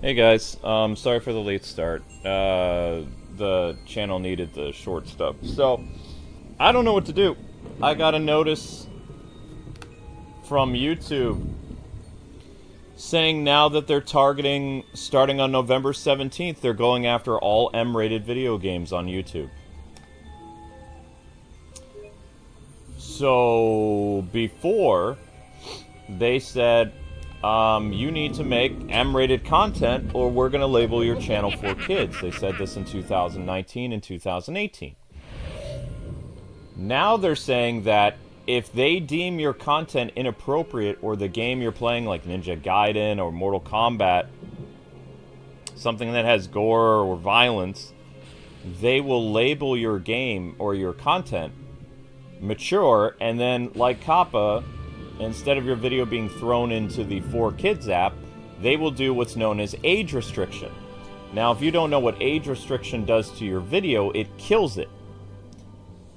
Hey guys, sorry for the late start. The channel needed the short stuff. So, I don't know what to do. I got a notice from YouTube saying now that they're targeting, starting on November 17th, they're going after all M-rated video games on YouTube. So, before, they said, you need to make M-rated content or we're going to label your channel for kids. They said this in 2019 and 2018. Now they're saying that if they deem your content inappropriate or the game you're playing, like Ninja Gaiden or Mortal Kombat, something that has gore or violence, they will label your game or your content mature, and then, like Kappa, instead of your video being thrown into the 4Kids app, they will do what's known as age restriction. Now, if you don't know what age restriction does to your video, it kills it.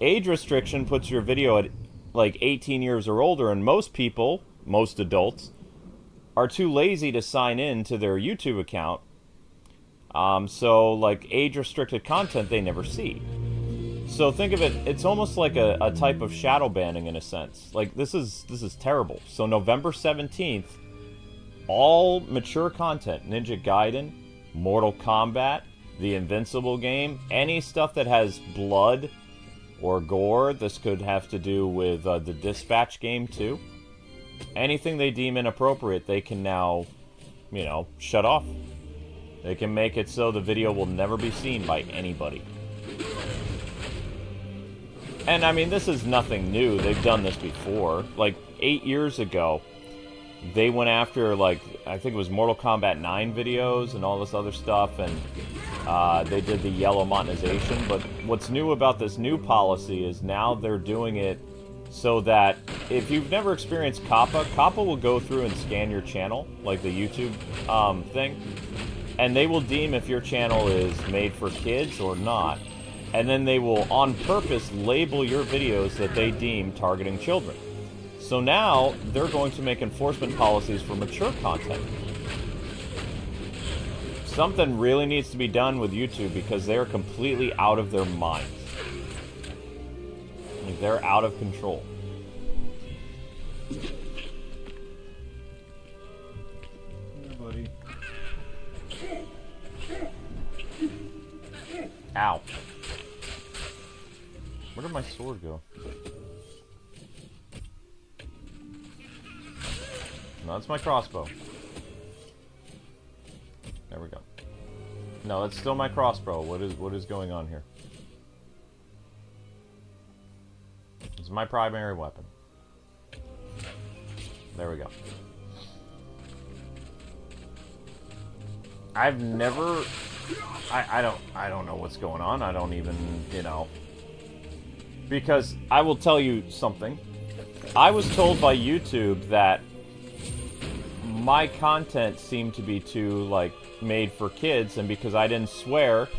Age restriction puts your video at like 18 years or older, and most people, most adults, are too lazy to sign in to their YouTube account. So, like, age-restricted content they never see. So think of it, it's almost like a type of shadow banning in a sense. Like, this is terrible. So November 17th, all mature content, Ninja Gaiden, Mortal Kombat, the Invincible game, any stuff that has blood or gore, this could have to do with the Dispatch game too. Anything they deem inappropriate, they can now, you know, shut off. They can make it so the video will never be seen by anybody. And, I mean, this is nothing new. They've done this before. Like, 8 years ago, they went after, like, I think it was Mortal Kombat 9 videos and all this other stuff, and they did the yellow monetization. But what's new about this new policy is now they're doing it so that if you've never experienced Kappa, Kappa will go through and scan your channel, like the YouTube thing, and they will deem if your channel is made for kids or not. And then they will, on purpose, label your videos that they deem targeting children. So now, they're going to make enforcement policies for mature content. Something really needs to be done with YouTube because they're completely out of their minds. Like, they're out of control. Here, buddy. Ow. Where did my sword go? No, that's my crossbow. There we go. No, that's still my crossbow. What is going on here? This is my primary weapon. There we go. I've never... I don't know what's going on. I don't even, you know... Because I will tell you something. I was told by YouTube that my content seemed to be too, like, made for kids, and because I didn't swear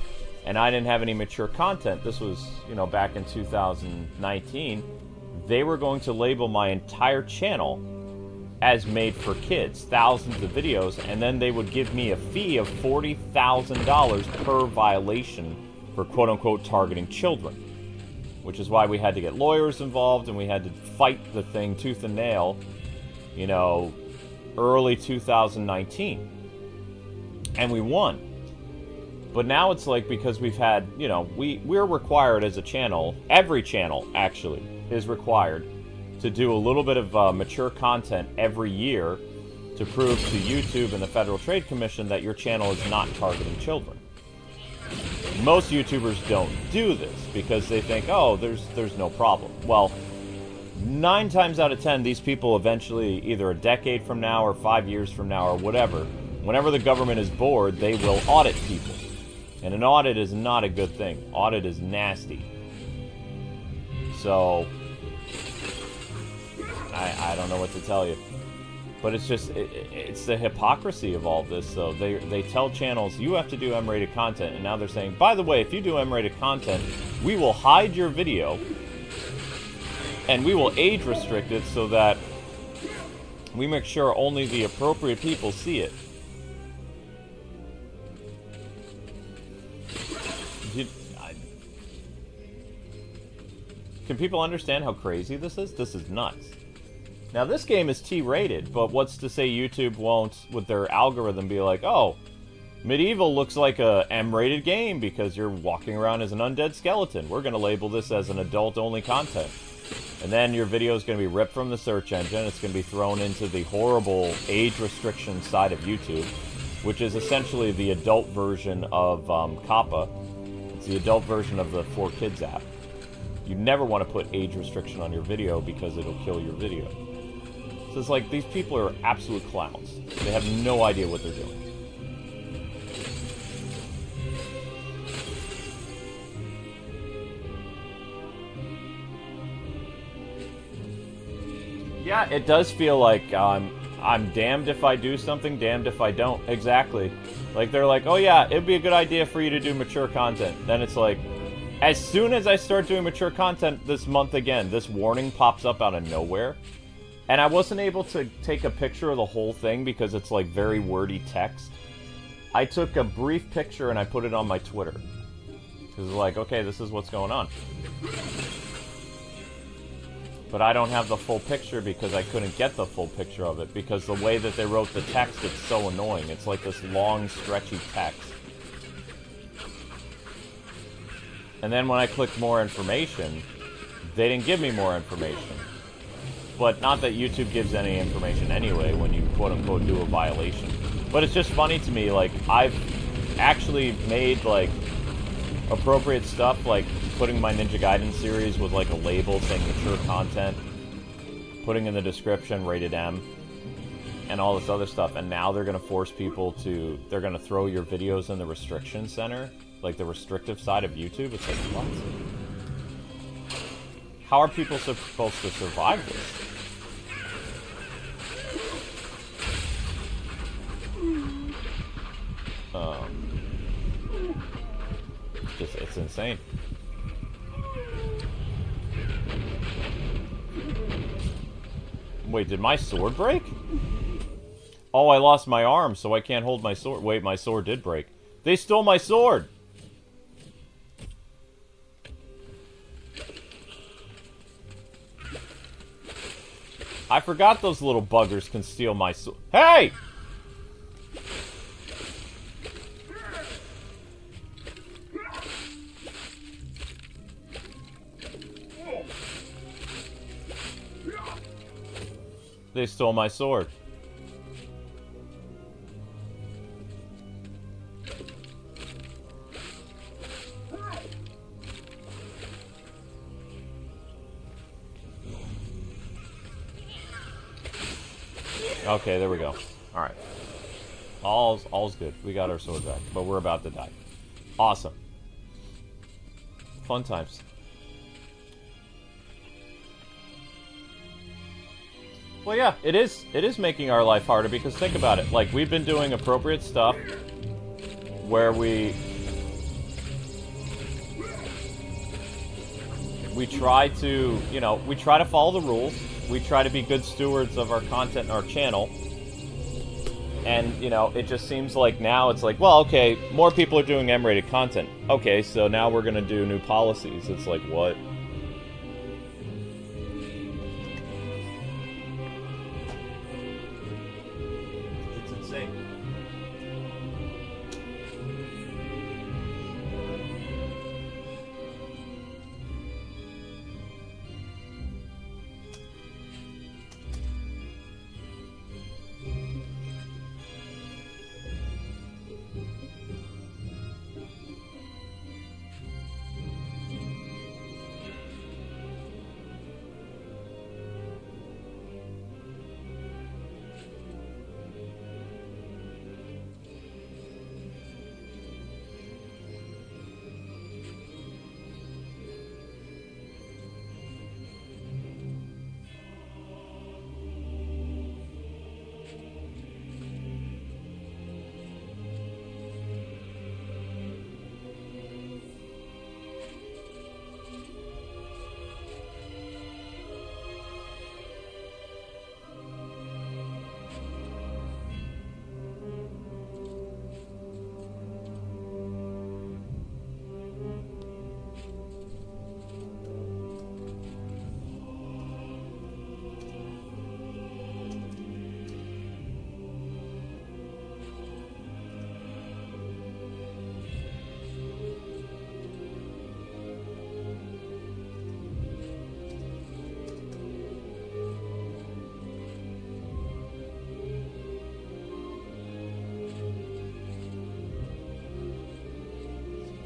and I didn't have any mature content, this was, you know, back in 2019, they were going to label my entire channel as made for kids, thousands of videos, and then they would give me a fee of $40,000 per violation for quote-unquote targeting children. Which is why we had to get lawyers involved, and we had to fight the thing tooth and nail, you know, early 2019. And we won. But now it's like, because we've had, you know, we're required as a channel, every channel, actually, is required to do a little bit of mature content every year to prove to YouTube and the Federal Trade Commission that your channel is not targeting children. Most YouTubers don't do this because they think, oh, there's no problem. Well, 9 times out of 10, these people eventually, either a decade from now or 5 years from now or whatever, whenever the government is bored, they will audit people. And an audit is not a good thing. Audit is nasty. So, I don't know what to tell you. But it's just, it's the hypocrisy of all this, though. They tell channels, you have to do M-rated content, and now they're saying, by the way, if you do M-rated content, we will hide your video, and we will age restrict it so that we make sure only the appropriate people see it. Can people understand how crazy this is? This is nuts. Now, this game is T-rated, but what's to say YouTube won't, with their algorithm, be like, oh, MediEvil looks like a M-rated game because you're walking around as an undead skeleton. We're going to label this as an adult-only content. And then your video is going to be ripped from the search engine. It's going to be thrown into the horrible age restriction side of YouTube, which is essentially the adult version of Kappa. It's the adult version of the 4Kids app. You never want to put age restriction on your video because it'll kill your video. So it's like, these people are absolute clowns. They have no idea what they're doing. Yeah, it does feel like I'm damned if I do something, damned if I don't. Exactly. Like, they're like, oh yeah, it'd be a good idea for you to do mature content. Then it's like, as soon as I start doing mature content this month again, this warning pops up out of nowhere. And I wasn't able to take a picture of the whole thing because it's like very wordy text. I took a brief picture and I put it on my Twitter. Because it's like, okay, this is what's going on. But I don't have the full picture because I couldn't get the full picture of it. Because the way that they wrote the text, it's so annoying. It's like this long, stretchy text. And then when I clicked more information, they didn't give me more information. But not that YouTube gives any information anyway when you quote-unquote do a violation. But it's just funny to me, like, I've actually made, like, appropriate stuff, like putting my Ninja Gaiden series with, like, a label saying mature content, putting in the description rated M, and all this other stuff. And now they're going to force people to, they're going to throw your videos in the restriction center, like the restrictive side of YouTube. It's like, what? How are people supposed to survive this? It's insane. Wait, did my sword break? Oh, I lost my arm, so I can't hold my sword. Wait, my sword did break. They stole my sword! I forgot those little buggers can steal my sword. Hey! They stole my sword. Okay, there we go. Alright. All's good. We got our sword back, but we're about to die. Awesome. Fun times. Well, yeah, it is making our life harder, because think about it. Like, we've been doing appropriate stuff where we try to, you know, we try to follow the rules. We try to be good stewards of our content and our channel. And, you know, it just seems like now it's like, well, okay, more people are doing M-rated content. Okay, so now we're going to do new policies. It's like, what? It's insane.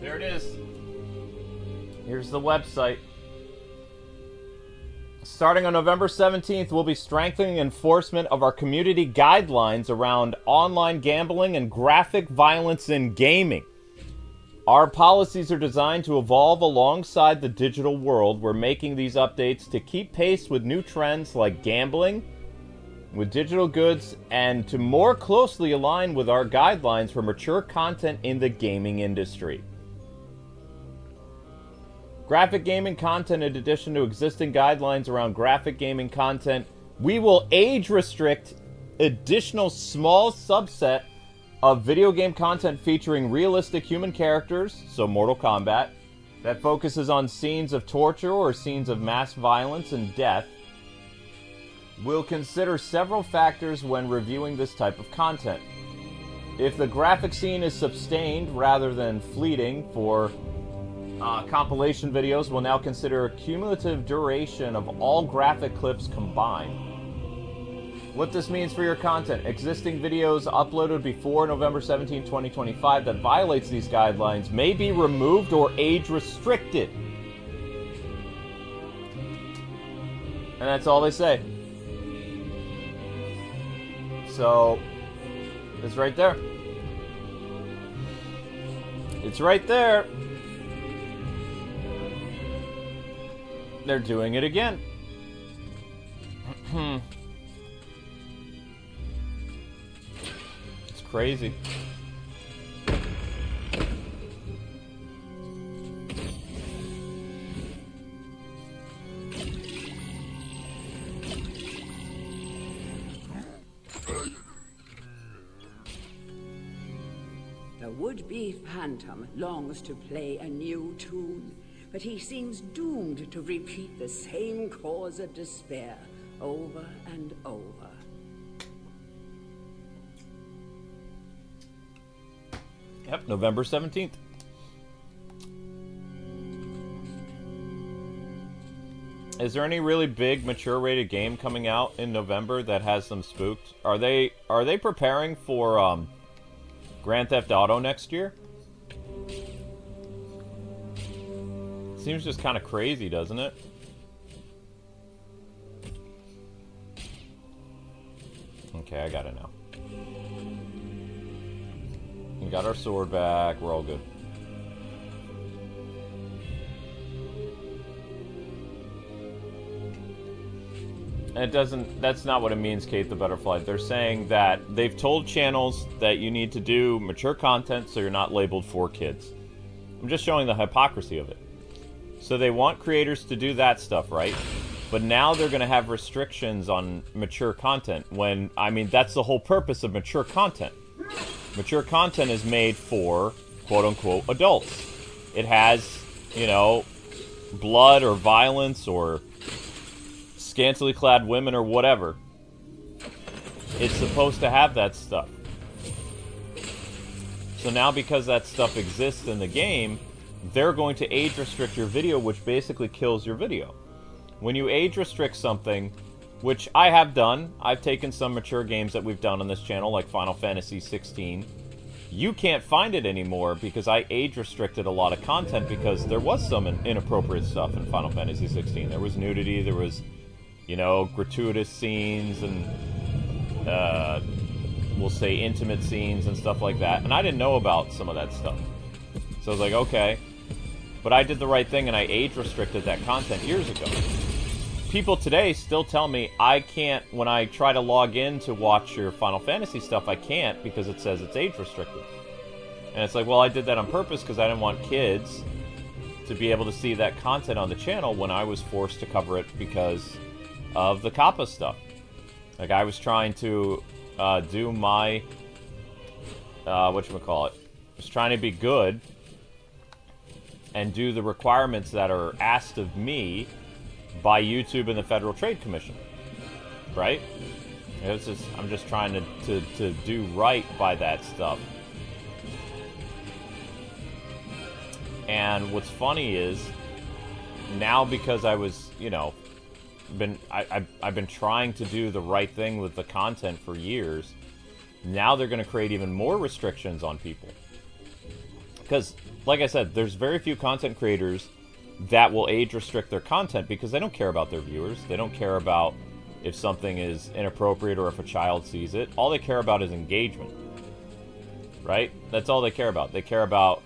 There it is. Here's the website. Starting on November 17th, we'll be strengthening enforcement of our community guidelines around online gambling and graphic violence in gaming. Our policies are designed to evolve alongside the digital world. We're making these updates to keep pace with new trends like gambling, with digital goods, and to more closely align with our guidelines for mature content in the gaming industry. Graphic gaming content, in addition to existing guidelines around graphic gaming content, we will age restrict additional small subset of video game content featuring realistic human characters, so Mortal Kombat, that focuses on scenes of torture or scenes of mass violence and death. We'll consider several factors when reviewing this type of content. If the graphic scene is sustained rather than fleeting for compilation videos, will now consider a cumulative duration of all graphic clips combined. What this means for your content: existing videos uploaded before November 17, 2025 that violates these guidelines may be removed or age restricted. And that's all they say. So, it's right there. It's right there. They're doing it again. It's crazy. The would-be phantom longs to play a new tune, but he seems doomed to repeat the same cause of despair over and over. Yep, November 17th. Is there any really big mature rated game coming out in November that has them spooked? Are they preparing for Grand Theft Auto next year? Seems just kind of crazy, doesn't it? Okay, I got it now. We got our sword back. We're all good. It doesn't... That's not what it means, Kate the Butterfly. They're saying that they've told channels that you need to do mature content so you're not labeled for kids. I'm just showing the hypocrisy of it. So they want creators to do that stuff, right? But now they're going to have restrictions on mature content when, I mean, that's the whole purpose of mature content. Mature content is made for, quote-unquote, adults. It has, you know, blood or violence or scantily clad women or whatever. It's supposed to have that stuff. So now because that stuff exists in the game, they're going to age restrict your video, which basically kills your video. When you age restrict something, which I have done, I've taken some mature games that we've done on this channel, like Final Fantasy 16. You can't find it anymore because I age restricted a lot of content because there was some inappropriate stuff in Final Fantasy 16. There was nudity, there was, you know, gratuitous scenes and, we'll say intimate scenes and stuff like that. And I didn't know about some of that stuff. So I was like, okay. But I did the right thing and I age restricted that content years ago. People today still tell me I can't, when I try to log in to watch your Final Fantasy stuff, I can't because it says it's age restricted. And it's like, well, I did that on purpose because I didn't want kids to be able to see that content on the channel when I was forced to cover it because of the COPPA stuff. Like, I was trying to do my, whatchamacallit, was trying to be good and do the requirements that are asked of me by YouTube and the Federal Trade Commission, right? It's just, I'm just trying to do right by that stuff. And what's funny is, now because I was, you know, I've been trying to do the right thing with the content for years, now they're going to create even more restrictions on people. Because, like I said, there's very few content creators that will age restrict their content because they don't care about their viewers. They don't care about if something is inappropriate or if a child sees it. All they care about is engagement. Right? That's all they care about. They care about,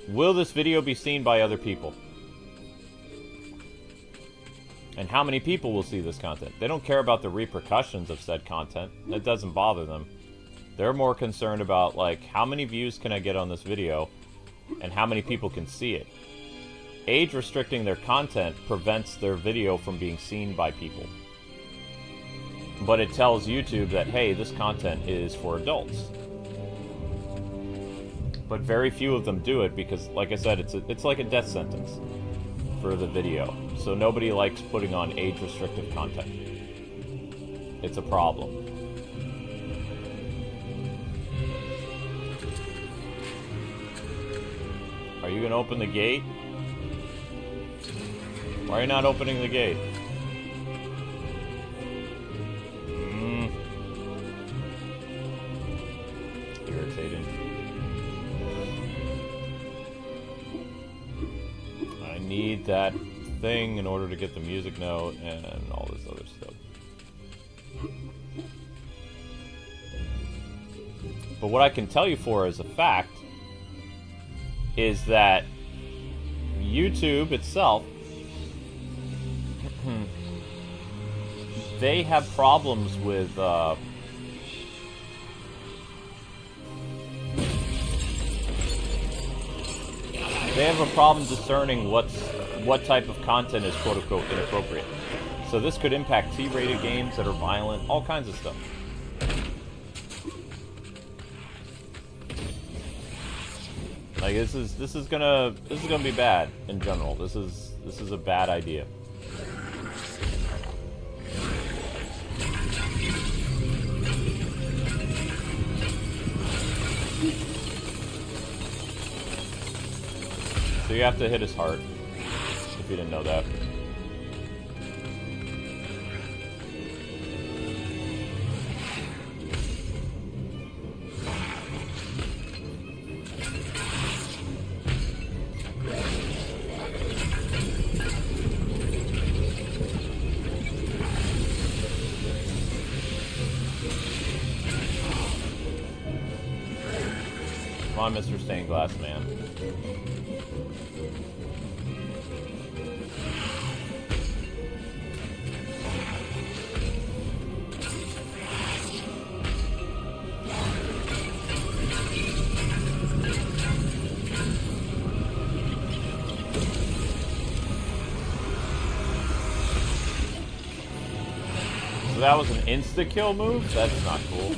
will this video be seen by other people? And how many people will see this content? They don't care about the repercussions of said content. That doesn't bother them. They're more concerned about, like, how many views can I get on this video and how many people can see it. Age restricting their content prevents their video from being seen by people. But it tells YouTube that, hey, this content is for adults. But very few of them do it because, like I said, it's like a death sentence for the video. So nobody likes putting on age-restrictive content. It's a problem. Are you gonna open the gate? Why are you not opening the gate? Irritating. I need that thing in order to get the music note and all this other stuff. But what I can tell you for as a fact is that YouTube itself, they have problems with they have a problem discerning what type of content is quote-unquote inappropriate. So this could impact T-rated games that are violent, all kinds of stuff. Like this is gonna be bad in general. This is a bad idea. So you have to hit his heart, if you didn't know that. Come on, Mr. Stained Glass Man. So that was an insta-kill move? That's not cool.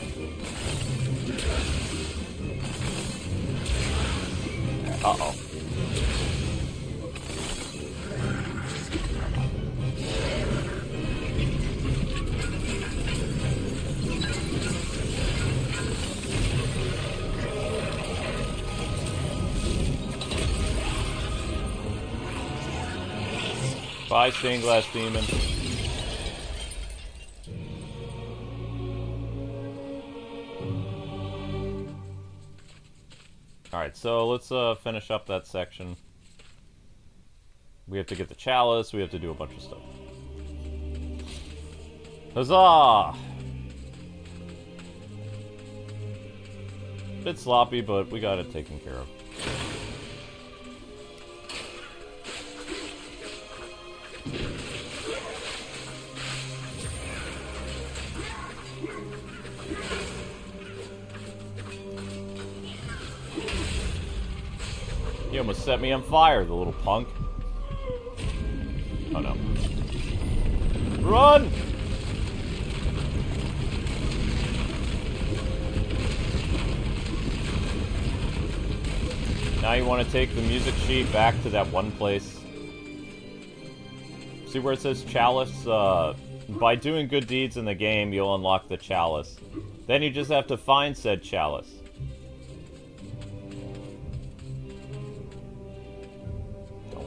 Uh-oh. Bye, Stained Glass Demon. Alright, so let's finish up that section. We have to get the chalice, we have to do a bunch of stuff. Huzzah! Bit sloppy, but we got it taken care of. He almost set me on fire, the little punk. Oh no. Run! Now you want to take the music sheet back to that one place. See where it says chalice? By doing good deeds in the game, you'll unlock the chalice. Then you just have to find said chalice.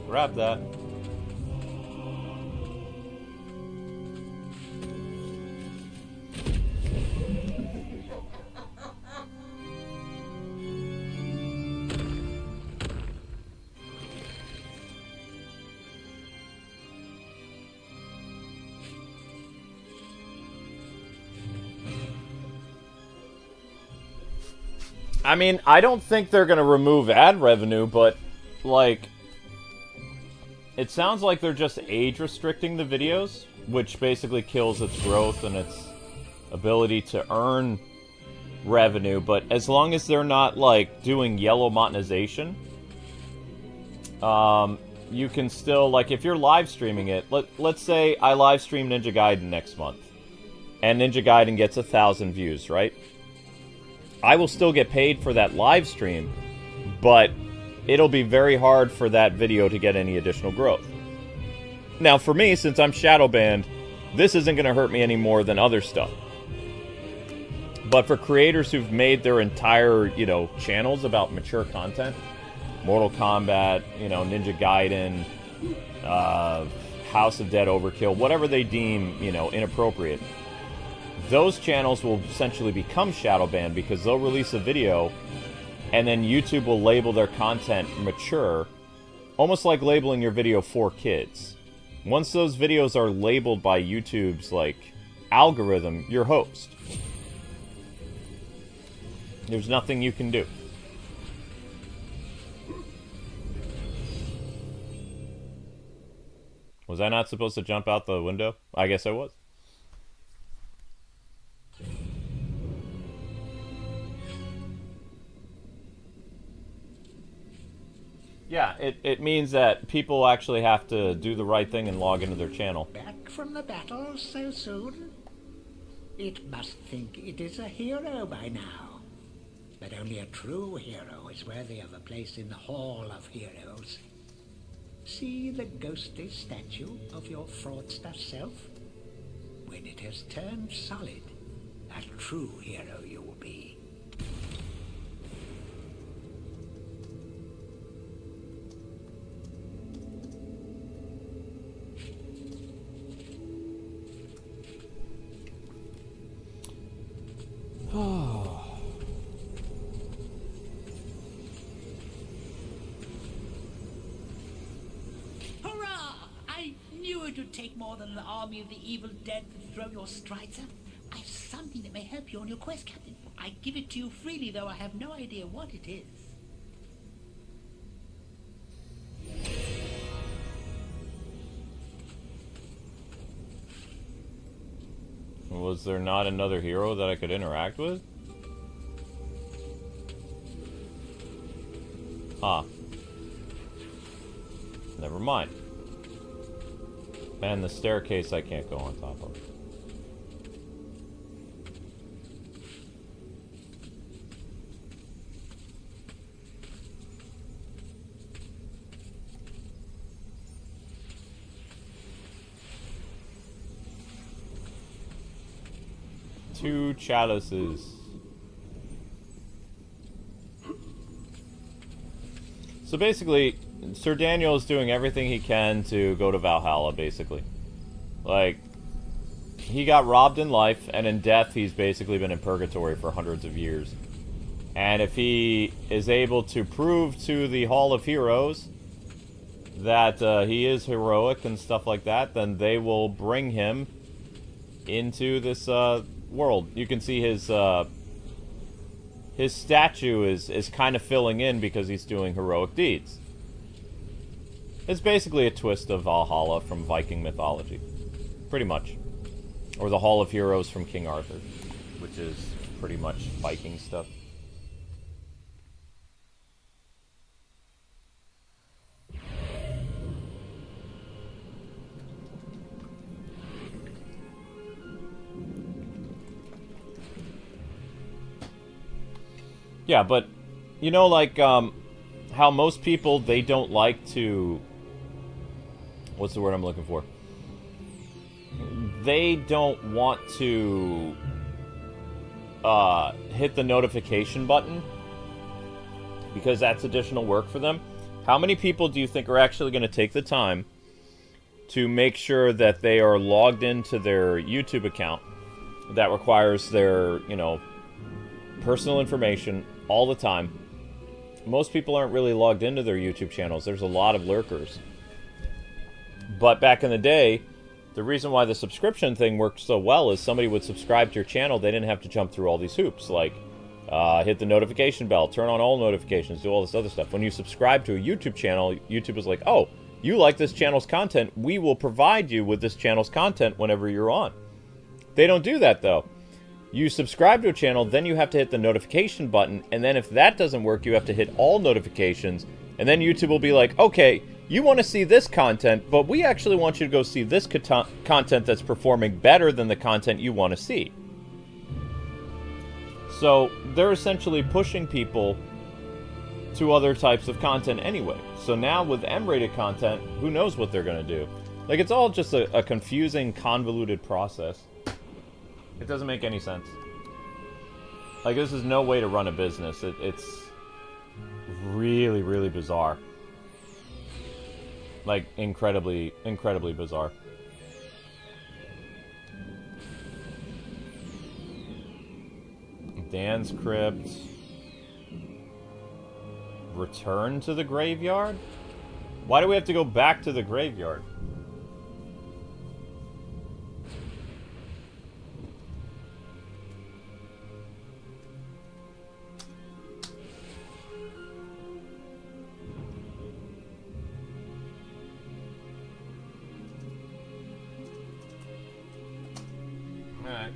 Grab that. I mean, I don't think they're going to remove ad revenue, but, like, it sounds like they're just age restricting the videos, which basically kills its growth and its ability to earn revenue. But as long as they're not, like, doing yellow monetization, you can still, like, if you're live streaming it, let's say I live stream Ninja Gaiden next month, and Ninja Gaiden gets 1,000 views, right? I will still get paid for that live stream, but it'll be very hard for that video to get any additional growth. Now, for me, since I'm shadow banned, this isn't going to hurt me any more than other stuff. But for creators who've made their entire, you know, channels about mature content, Mortal Kombat, you know, Ninja Gaiden, House of Dead Overkill, whatever they deem, you know, inappropriate, those channels will essentially become shadow banned because they'll release a video and then YouTube will label their content mature, almost like labeling your video for kids. Once those videos are labeled by YouTube's, like, algorithm, you're host. There's nothing you can do. Was I not supposed to jump out the window? I guess I was. Yeah, it means that people actually have to do the right thing and log into their channel. Back from the battle so soon? It must think it is a hero by now. But only a true hero is worthy of a place in the Hall of Heroes. See the ghostly statue of your fraudster self? When it has turned solid, a true hero you will be. It would take more than an army of the evil dead to throw your strides. I've something that may help you on your quest, Captain. I give it to you freely, though I have no idea what it is. Was there not another hero that I could interact with? Huh. Never mind. And the staircase I can't go on top of. Two chalices. So basically, Sir Daniel is doing everything he can to go to Valhalla, basically. Like, he got robbed in life, and in death he's basically been in purgatory for hundreds of years. And if he is able to prove to the Hall of Heroes that he is heroic and stuff like that, then they will bring him into this world. You can see his statue is kind of filling in because he's doing heroic deeds. It's basically a twist of Valhalla from Viking mythology. Pretty much. Or the Hall of Heroes from King Arthur, which is pretty much Viking stuff. Yeah, but, you know, like, how most people, they don't like to... What's the word I'm looking for? They don't want to hit the notification button because that's additional work for them. How many people do you think are actually going to take the time to make sure that they are logged into their YouTube account that requires their, you know, personal information all the time? Most people aren't really logged into their YouTube channels. There's a lot of lurkers. But back in the day, the reason why the subscription thing worked so well is somebody would subscribe to your channel. They didn't have to jump through all these hoops, like hit the notification bell, turn on all notifications, do all this other stuff. When you subscribe to a YouTube channel, YouTube is like, oh, you like this channel's content, we will provide you with this channel's content whenever you're on. They don't do that, though. You subscribe to a channel, then you have to hit the notification button, and then if that doesn't work, you have to hit all notifications, and then YouTube will be like, okay, you want to see this content, but we actually want you to go see this content that's performing better than the content you want to see. So they're essentially pushing people to other types of content anyway. So now with M-rated content, who knows what they're going to do? Like, it's all just a confusing, convoluted process. It doesn't make any sense. Like, this is no way to run a business. It's really, really bizarre. Like, incredibly, incredibly bizarre. Dan's crypt. Return to the graveyard? Why do we have to go back to the graveyard? Alright.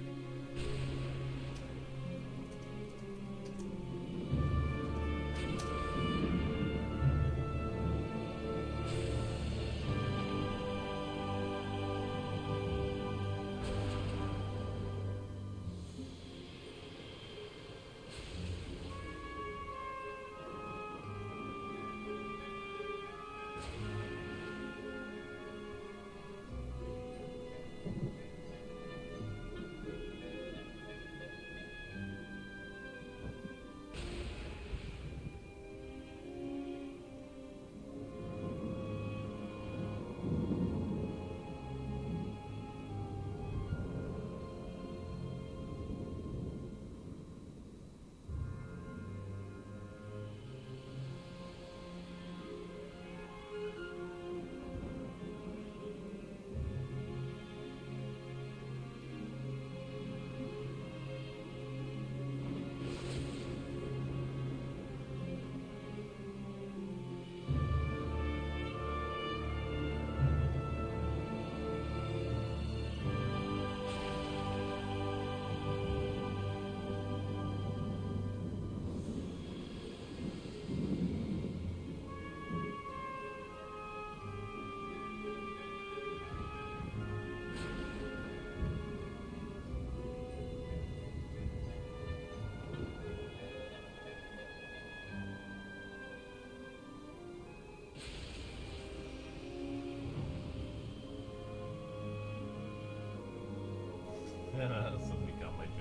Somebody got my joke.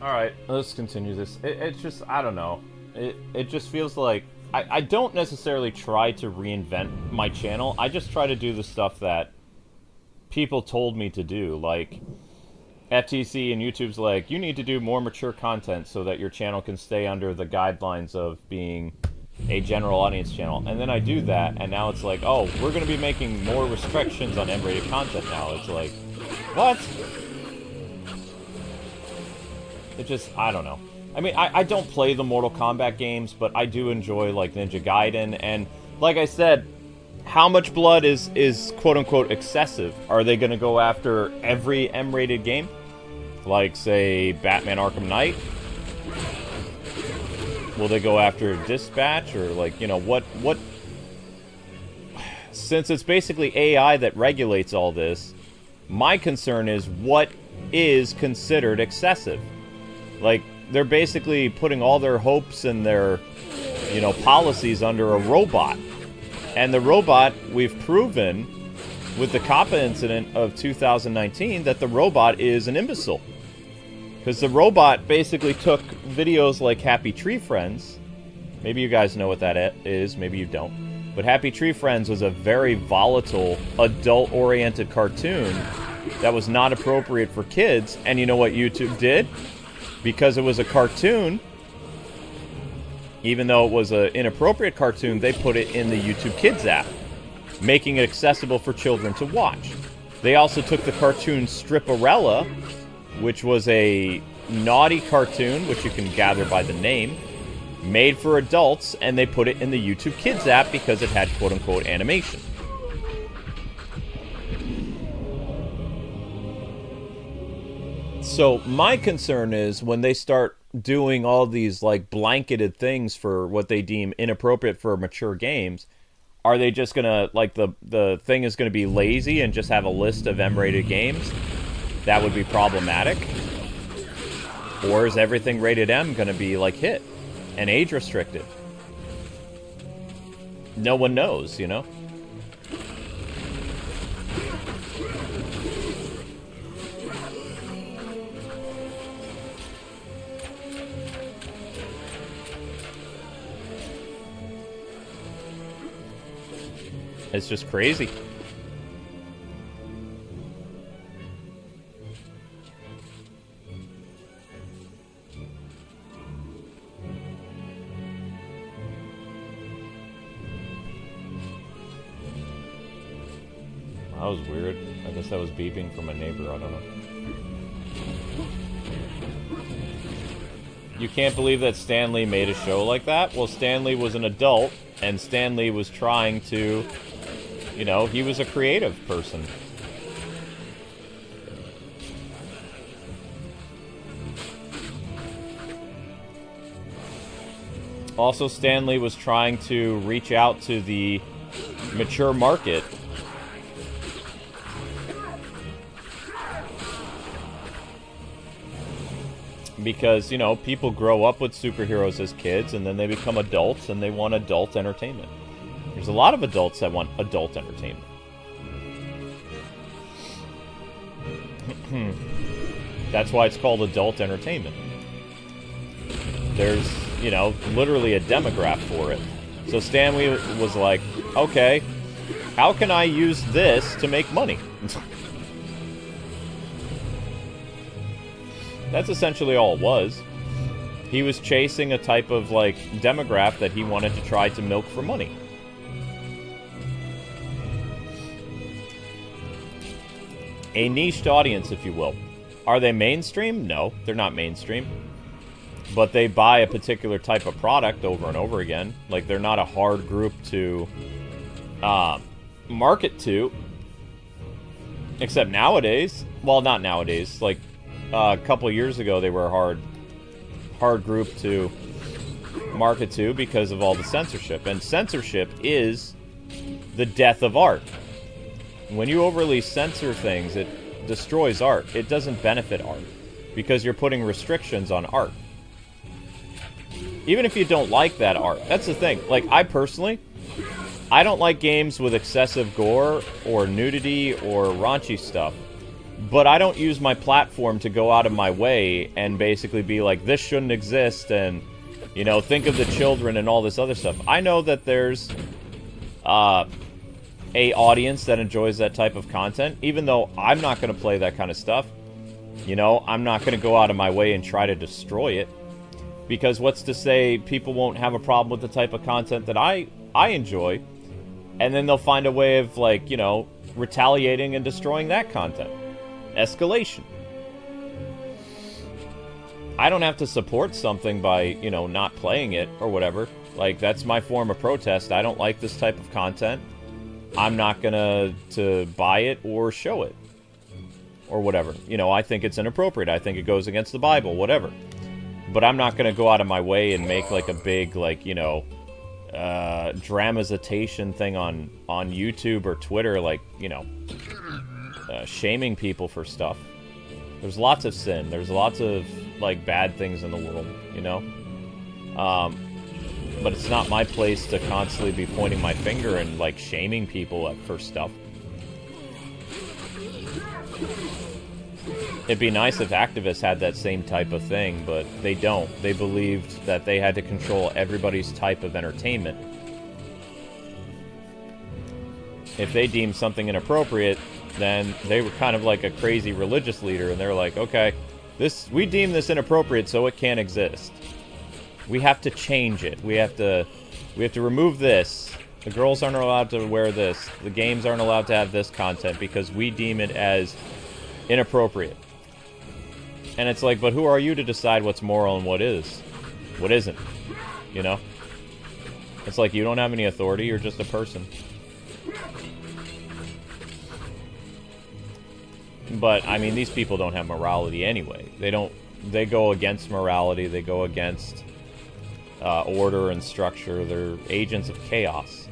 Alright, let's continue this. It's just, I don't know. It just feels like I don't necessarily try to reinvent my channel. I just try to do the stuff that people told me to do. Like, FTC and YouTube's like, you need to do more mature content so that your channel can stay under the guidelines of being a general audience channel. And then I do that, and now it's like, oh, we're going to be making more restrictions on M-rated content now. It's like, what? It just, I don't know. I mean, I don't play the Mortal Kombat games, but I do enjoy, like, Ninja Gaiden, and like I said, how much blood is quote-unquote excessive? Are they going to go after every M-rated game? Like, say, Batman Arkham Knight? Will they go after Dispatch? Or, like, you know, what... Since it's basically AI that regulates all this, my concern is what is considered excessive? Like, they're basically putting all their hopes and their, you know, policies under a robot. And the robot, we've proven with the Kappa incident of 2019 that the robot is an imbecile. Because the robot basically took videos like Happy Tree Friends. Maybe you guys know what that is, maybe you don't. But Happy Tree Friends was a very volatile, adult-oriented cartoon that was not appropriate for kids. And you know what YouTube did? Because it was a cartoon, even though it was an inappropriate cartoon, they put it in the YouTube Kids app, making it accessible for children to watch. They also took the cartoon Stripperella, which was a naughty cartoon, which you can gather by the name, made for adults, and they put it in the YouTube Kids app because it had quote-unquote animation. So my concern is when they start doing all these like blanketed things for what they deem inappropriate for mature games, are they just gonna, like, the thing is gonna be lazy and just have a list of M-rated games? That would be problematic. Or is everything rated M gonna be like hit and age restricted? No one knows, you know? It's just crazy. That was weird. I guess that was beeping from a neighbor. I don't know. You can't believe that Stan Lee made a show like that? Well, Stan Lee was an adult, and Stan Lee was trying to... You know, he was a creative person. Also, Stan Lee was trying to reach out to the mature market. Because, you know, people grow up with superheroes as kids, and then they become adults, and they want adult entertainment. There's a lot of adults that want adult entertainment. That's why it's called adult entertainment. There's, you know, literally a demographic for it. So Stanley was like, okay, how can I use this to make money? That's essentially all it was. He was chasing a type of, like, demographic that he wanted to try to milk for money. A niched audience, if you will. Are they mainstream? No, they're not mainstream. But they buy a particular type of product over and over again. Like, they're not a hard group to market to. Except nowadays. Well, not nowadays. Like, a couple years ago, they were a hard group to market to because of all the censorship. And censorship is the death of art. When you overly censor things, it destroys art. It doesn't benefit art because you're putting restrictions on art. Even if you don't like that art. That's the thing. Like, I personally, I don't like games with excessive gore or nudity or raunchy stuff. But I don't use my platform to go out of my way and basically be like, this shouldn't exist and, you know, think of the children and all this other stuff. I know that there's a audience that enjoys that type of content, even though I'm not going to play that kind of stuff. You know, I'm not going to go out of my way and try to destroy it. Because what's to say people won't have a problem with the type of content that I enjoy, and then they'll find a way of, like, you know, retaliating and destroying that content. Escalation. I don't have to support something by, you know, not playing it or whatever. Like, that's my form of protest. I don't like this type of content. I'm not gonna to buy it or show it. Or whatever. You know, I think it's inappropriate. I think it goes against the Bible, whatever. But I'm not gonna go out of my way and make, like, a big, like, you know, dramatization thing on YouTube or Twitter, like, you know, shaming people for stuff. There's lots of sin. There's lots of, like, bad things in the world, you know? But it's not my place to constantly be pointing my finger and, like, shaming people for stuff. It'd be nice if activists had that same type of thing, but they don't. They believed that they had to control everybody's type of entertainment. If they deem something inappropriate, then they were kind of like a crazy religious leader, and they're like, okay, we deem this inappropriate, so it can't exist. We have to change it. We have to remove this. The girls aren't allowed to wear this. The games aren't allowed to have this content because we deem it as inappropriate. And it's like, but who are you to decide what's moral and what isn't? You know? It's like you don't have any authority, you're just a person. But, I mean, these people don't have morality anyway. They go against morality, they go against order and structure. They're agents of chaos.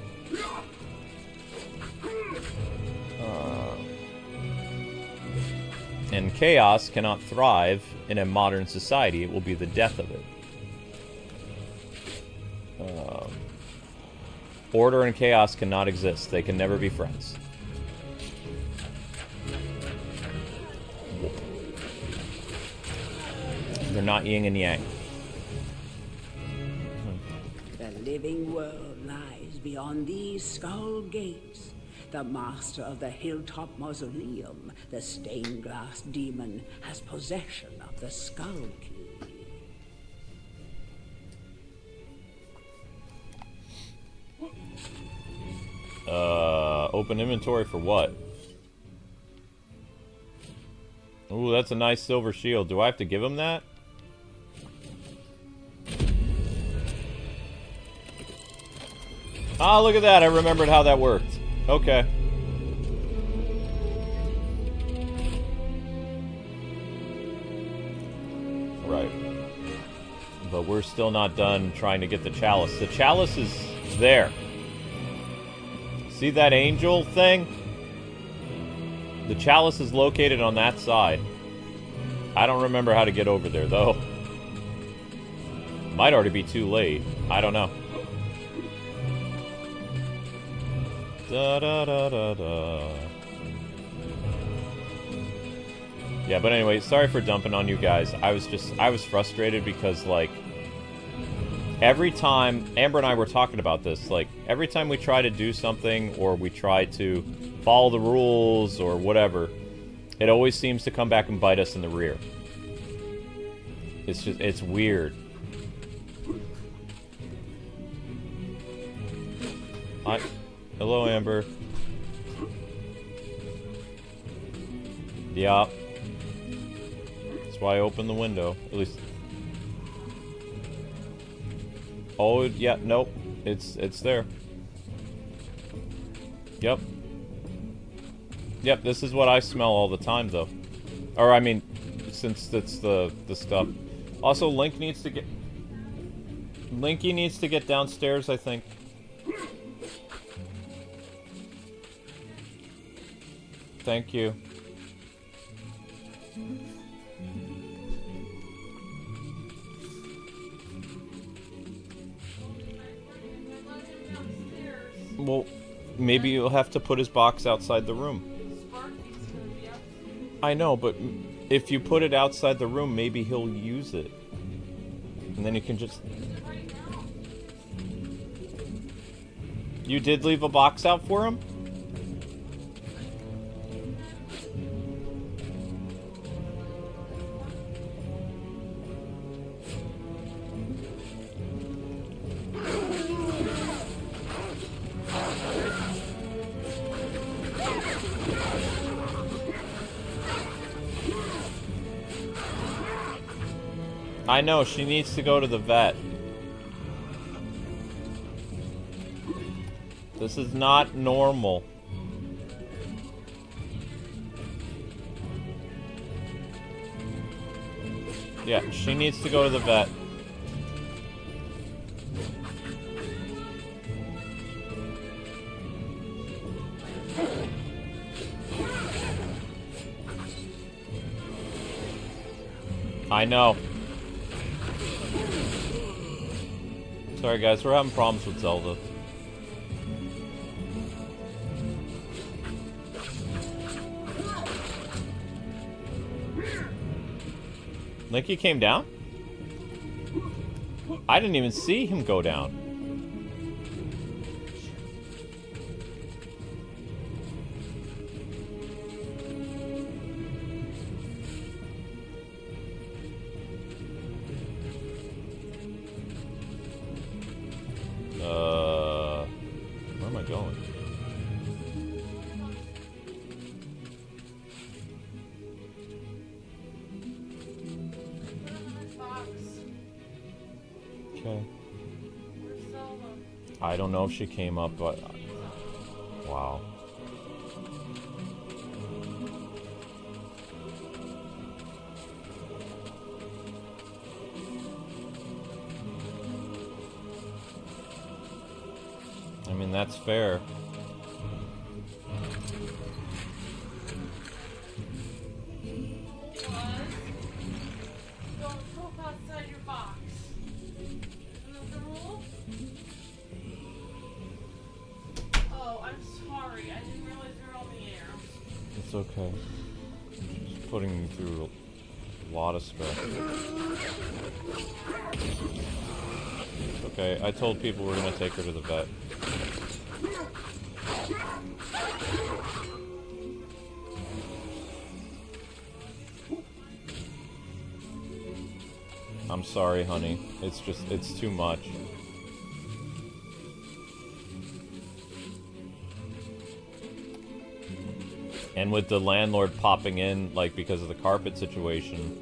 And chaos cannot thrive in a modern society. It will be the death of it. Order and chaos cannot exist. They can never be friends. They're not yin and yang. The living world lies beyond these skull gates. The master of the Hilltop Mausoleum, the stained glass demon, has possession of the skull key. Open inventory for what? Ooh, that's a nice silver shield. Do I have to give him that? Ah, look at that. I remembered how that worked. Okay. Right. But we're still not done trying to get the chalice. The chalice is there. See that angel thing? The chalice is located on that side. I don't remember how to get over there, though. Might already be too late. I don't know. Da da da da da. Yeah, but anyway, sorry for dumping on you guys. I was frustrated because, like, every time, Amber and I were talking about this, like, every time we try to do something or we try to follow the rules or whatever, it always seems to come back and bite us in the rear. It's weird. Hello, Amber. Yeah. That's why I opened the window. At least. Oh, yeah, nope. It's there. Yep. Yep, this is what I smell all the time, though. Or, I mean, since it's the stuff. Also, Linky needs to get downstairs, I think. Thank you. Well, maybe you'll have to put his box outside the room. I know, but if you put it outside the room, maybe he'll use it. And then you can just... You did leave a box out for him? I know, she needs to go to the vet. This is not normal. Yeah, she needs to go to the vet. I know. Sorry guys, we're having problems with Zelda. Linky came down? I didn't even see him go down. box. Okay. Where's Zelda? I don't know if she came up, but... Wow. I mean, that's fair. Don't poke outside your box. Isn't that the rule? Oh, I'm sorry. I didn't realize you were on the air. It's okay. Just putting me through a lot of stuff. Okay, I told people we're gonna take her to the vet. I'm sorry, honey. It's too much. And with the landlord popping in, like, because of the carpet situation.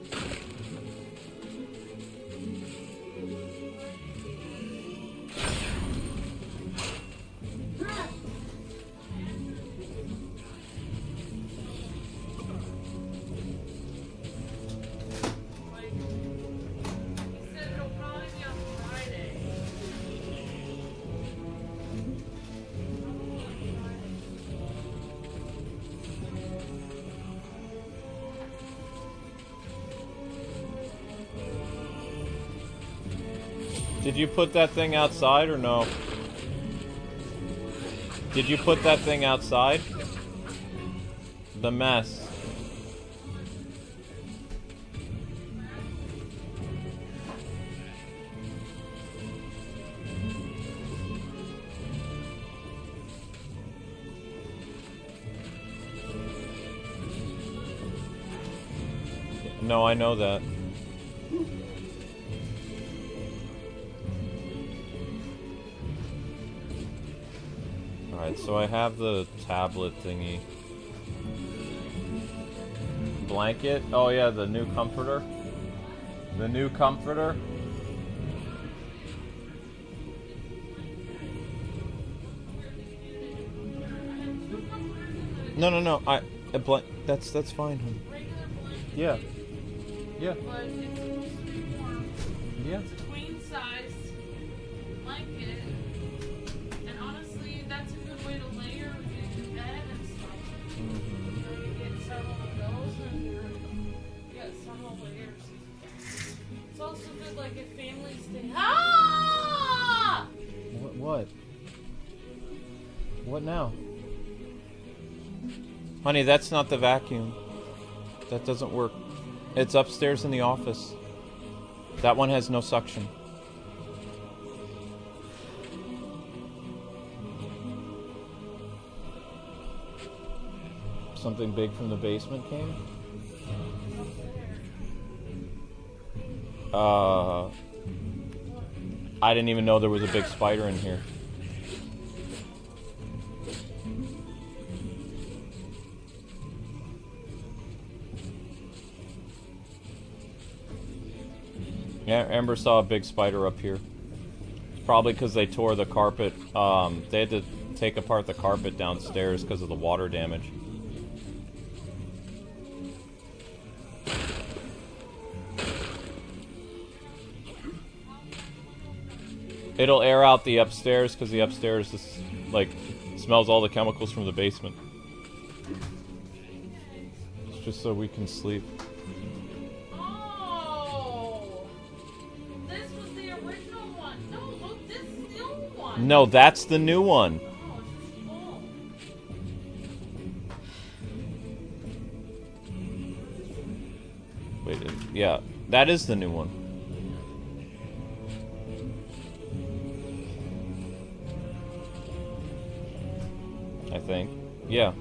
He said it'll probably be on Friday. Did you put that thing outside or no? Did you put that thing outside? The mess. No, I know that. Alright, so I have the tablet thingy. Blanket? Oh yeah, the new comforter. The new comforter. No. That's fine, honey. Regular blanket, Yeah. Yeah. but it's supposed to be warm. Yeah. It's a queen size blanket. And honestly, that's a good way to layer your bed and stuff. You know, you get several of those and you got several layers. It's also good like if families stay. Ah! What? What now? Honey, that's not the vacuum. That doesn't work. It's upstairs in the office. That one has no suction. Something big from the basement came? I didn't even know there was a big spider in here. Yeah, Amber saw a big spider up here. Probably because they tore the carpet. They had to take apart the carpet downstairs because of the water damage. It'll air out the upstairs because the upstairs is, like, smells all the chemicals from the basement. It's just so we can sleep. Oh! This was the original one. No, look, this is the old one. No, that's the new one. Oh, it's just full. Wait, yeah, that is the new one. I think. Yeah.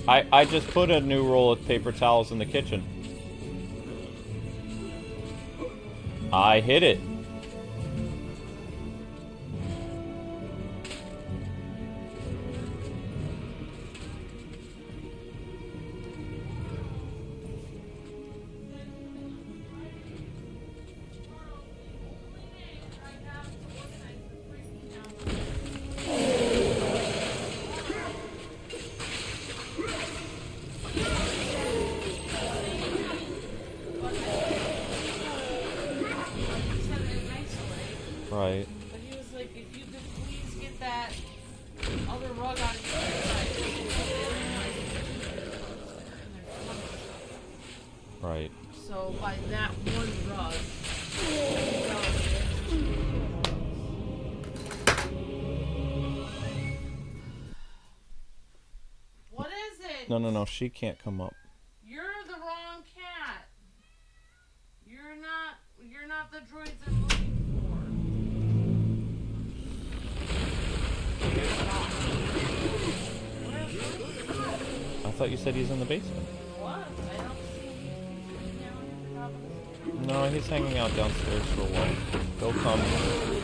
I just put a new roll of paper towels in the kitchen. I hit it. Right. But he was like, if you could please get that other rug out of your Right. So by that one rug. What is it? No, she can't come up. You're the wrong cat. You're not the droids I'm looking I thought you said he's in the basement. for. What? I don't see him down at the top of the stairs. No, he's hanging out downstairs for a while. He'll come.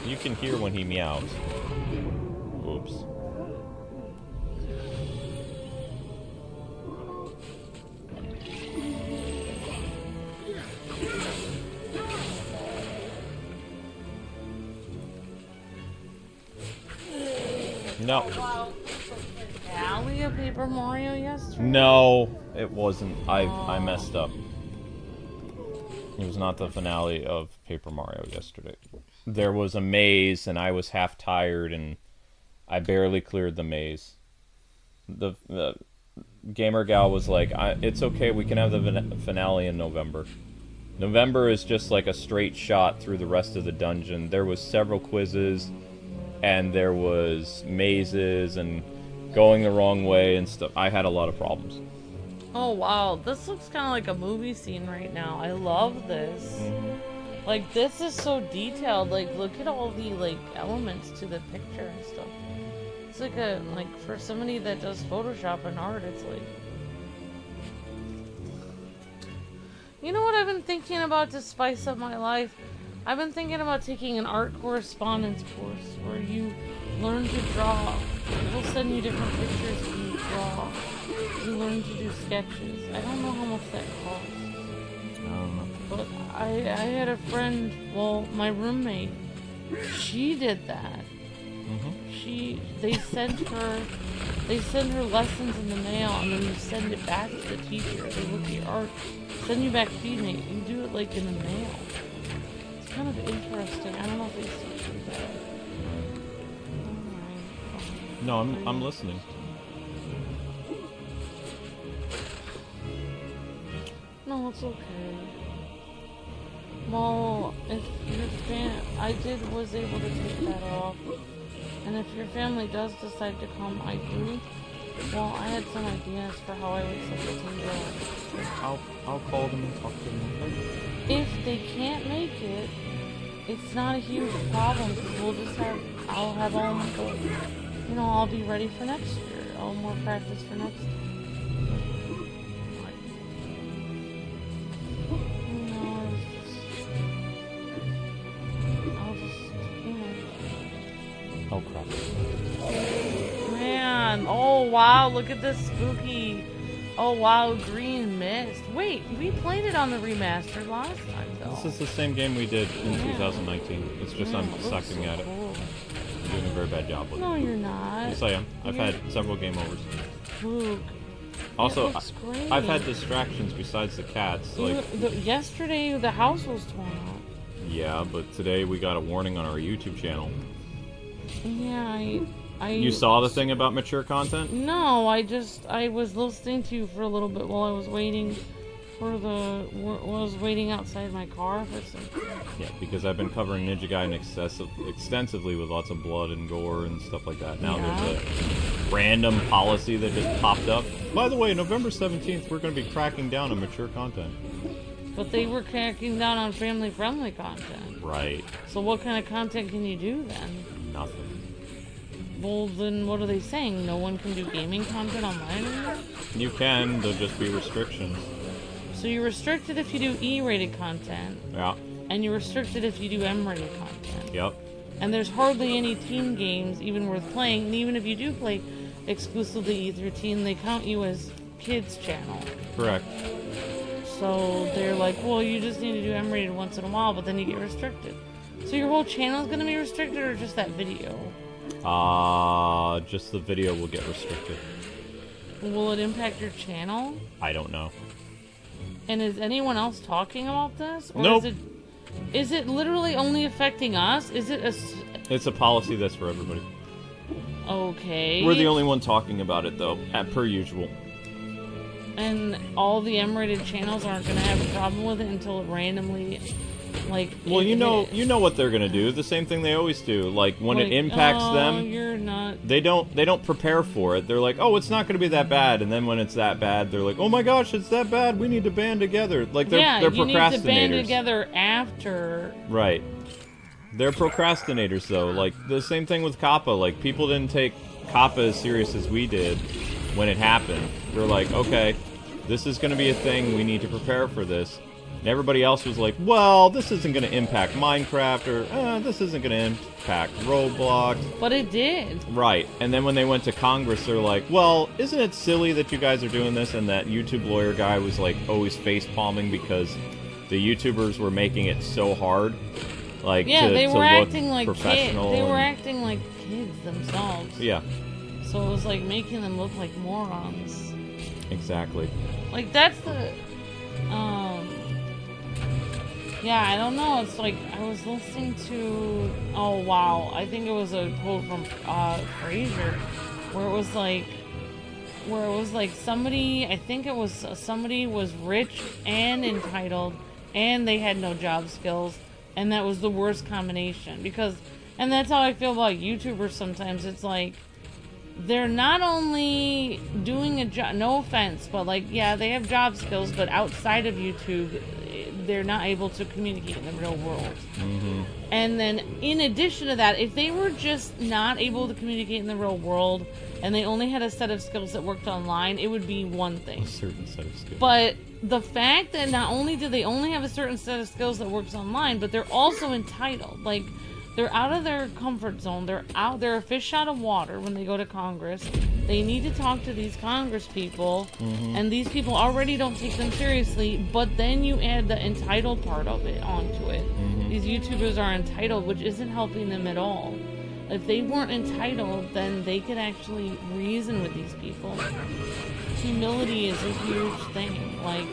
You can hear when he meows. Oops. No. Wow. Finale of Paper Mario yesterday? No, it wasn't. I messed up. It was not the finale of Paper Mario yesterday. There was a maze, and I was half tired, and I barely cleared the maze. The gamer gal was like, "It's okay. We can have the finale in November." November is just like a straight shot through the rest of the dungeon. There was several quizzes, and there was mazes, and going the wrong way and stuff. I had a lot of problems. Oh wow, this looks kind of like a movie scene right now. I love this. Like, this is so detailed. Like, look at all the, like, elements to the picture and stuff. It's like a, like, for somebody that does Photoshop and art, it's like... You know what I've been thinking about to spice up my life? I've been thinking about taking an art correspondence course where you learn to draw. They'll send you different pictures and you draw. You learn to do sketches. I don't know how much that costs. I don't know. But I had a friend, well, my roommate, she did that. They send her lessons in the mail, and then you send it back to the teacher. They look at your art, send you back feedback. You do it like in the mail. It's kind of interesting. I don't know if they still do that. No, I'm listening. No, it's okay. Well, if your was able to take that off, and if your family does decide to come, I do. Well, I had some ideas for how I would set the table. I'll call them and talk to them. If they can't make it, it's not a huge problem, because I'll have all my, I'll be ready for next year. I'll have more practice for next year. Oh crap. Man, oh wow, look at this spooky, oh wow, green mist. Wait, we played it on the remastered last time though. This is the same game we did in 2019. It's just I'm sucking at it. Cool. I'm doing a very bad job with it. No, you're not. Yes, I am. I've had several game overs. Luke. Also, great. I've had distractions besides the cats. Like, yesterday, the house was torn up. yeah, but today we got a warning on our YouTube channel. Yeah, You saw the thing about mature content? No, I was listening to you for a little bit while I was waiting waiting outside my car for something. Yeah, because I've been covering Ninja Gaiden extensively with lots of blood and gore and stuff like that. Now there's a random policy that just popped up. By the way, November 17th, we're going to be cracking down on mature content. But they were cracking down on family-friendly content. Right. So what kind of content can you do then? Nothing. Well, then what are they saying? No one can do gaming content online anymore? You can, there'll just be restrictions. So you're restricted if you do E-rated content. Yeah. And you're restricted if you do M-rated content. Yep. And there's hardly any teen games even worth playing. And even if you do play exclusively E through teen, they count you as kids channel. Correct. So they're like, well, you just need to do M-rated once in a while, but then you get restricted. So your whole channel is going to be restricted, or just that video? Just the video will get restricted. Will it impact your channel? I don't know. And is anyone else talking about this? Or Nope. Is it literally only affecting us? Is it a... It's a policy that's for everybody. Okay. We're the only one talking about it, though, per usual. And all the M-rated channels aren't going to have a problem with it until it randomly, like... Well, you know what they're gonna do. The same thing they always do. Like when like, it impacts them, you're not... they don't prepare for it. They're like, oh, it's not gonna be that bad. And then when it's that bad, they're like, oh my gosh, it's that bad. We need to band together. Like they're procrastinators. you need to band together after. Right. They're procrastinators, though. Like the same thing with Kappa. Like people didn't take Kappa as serious as we did when it happened. We're like, okay, this is gonna be a thing. We need to prepare for this. And everybody else was like, well, this isn't going to impact Minecraft, or this isn't going to impact Roblox. But it did. Right. And then when they went to Congress, they're like, well, isn't it silly that you guys are doing this? And that YouTube lawyer guy was like always face-palming because the YouTubers were making it so hard. Like, yeah, they to were look acting like professional. They were acting like kids themselves. Yeah. So it was like making them look like morons. Exactly. Like that's the... Yeah, I don't know. It's like I was listening to. Oh wow, I think it was a quote from Frasier, where it was like somebody. I think it was somebody was rich and entitled, and they had no job skills, and that was the worst combination. And that's how I feel about YouTubers sometimes. It's like they're not only doing a job. No offense, but like yeah, they have job skills, but outside of YouTube, they're not able to communicate in the real world. Mm-hmm. And then in addition to that, if they were just not able to communicate in the real world and they only had a set of skills that worked online, it would be one thing. A certain set of skills. But the fact that not only do they only have a certain set of skills that works online, but they're also entitled. Like, they're out of their comfort zone. They're a fish out of water when they go to Congress. They need to talk to these Congress people, and these people already don't take them seriously, but then you add the entitled part of it onto it. These YouTubers are entitled, which isn't helping them at all. If they weren't entitled, then they could actually reason with these people. Humility is a huge thing. Like,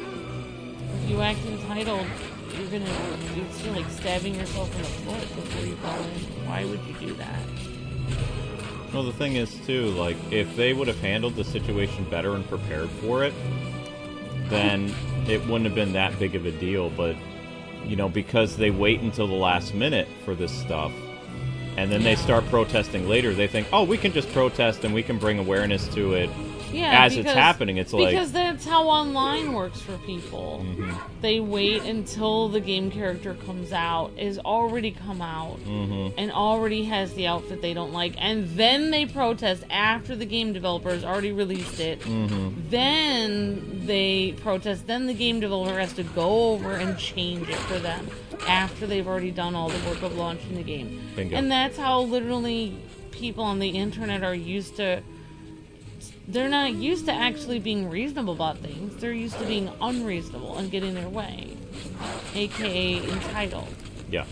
if you act entitled, it's like stabbing yourself in the foot before you go in. Why would you do that? Well, the thing is, too, like, if they would have handled the situation better and prepared for it, then it wouldn't have been that big of a deal. But, you know, because they wait until the last minute for this stuff, and then they start protesting later, they think, oh, we can just protest and we can bring awareness to it as it's happening. It's like... Because that's how online works for people. They wait until the game character comes out, is already come out, and already has the outfit they don't like, and then they protest after the game developer has already released it. Then they protest, then the game developer has to go over and change it for them after they've already done all the work of launching the game. Bingo. And that's how literally people on the internet are used to... They're not used to actually being reasonable about things. They're used to being unreasonable and getting their way, aka entitled. Yeah.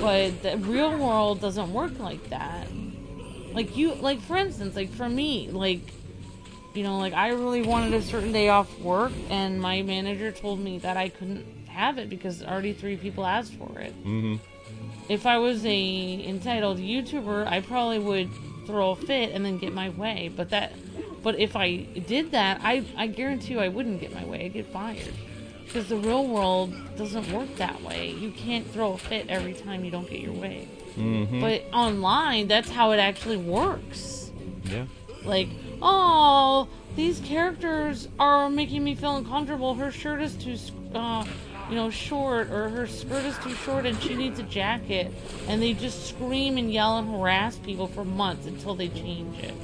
But the real world doesn't work like that. Like for instance, like for me, like, you know, like I really wanted a certain day off work, and my manager told me that I couldn't have it because already 3 people asked for it. If I was a entitled YouTuber, I probably would throw a fit and then get my way. But if I did that, I guarantee you I wouldn't get my way. I'd get fired. Because the real world doesn't work that way. You can't throw a fit every time you don't get your way. But online, that's how it actually works. Yeah. Like, oh, these characters are making me feel uncomfortable. Her shirt is too short, or her skirt is too short and she needs a jacket, and they just scream and yell and harass people for months until they change it.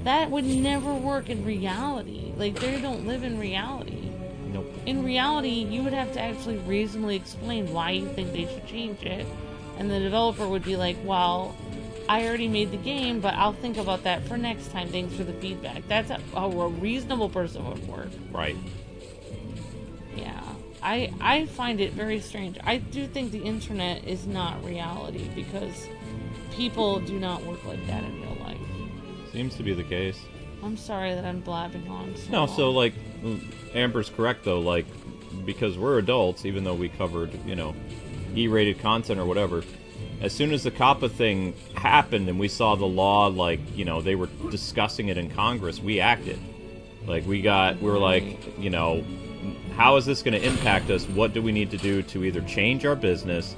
That would never work in reality. Like, they don't live in reality. Nope. In reality, you would have to actually reasonably explain why you think they should change it, and the developer would be like, well, I already made the game, but I'll think about that for next time. Thanks for the feedback. That's how a reasonable person would work. Right. Yeah. I find it very strange. I do think the internet is not reality, because people do not work like that in real life. Seems to be the case. I'm sorry that I'm blabbing on so No, long. so, like, Amber's correct, though, like, because we're adults, even though we covered, E-rated content or whatever, as soon as the COPPA thing happened and we saw the law, like, they were discussing it in Congress, we acted. Like, we were like, how is this going to impact us? What do we need to do to either change our business,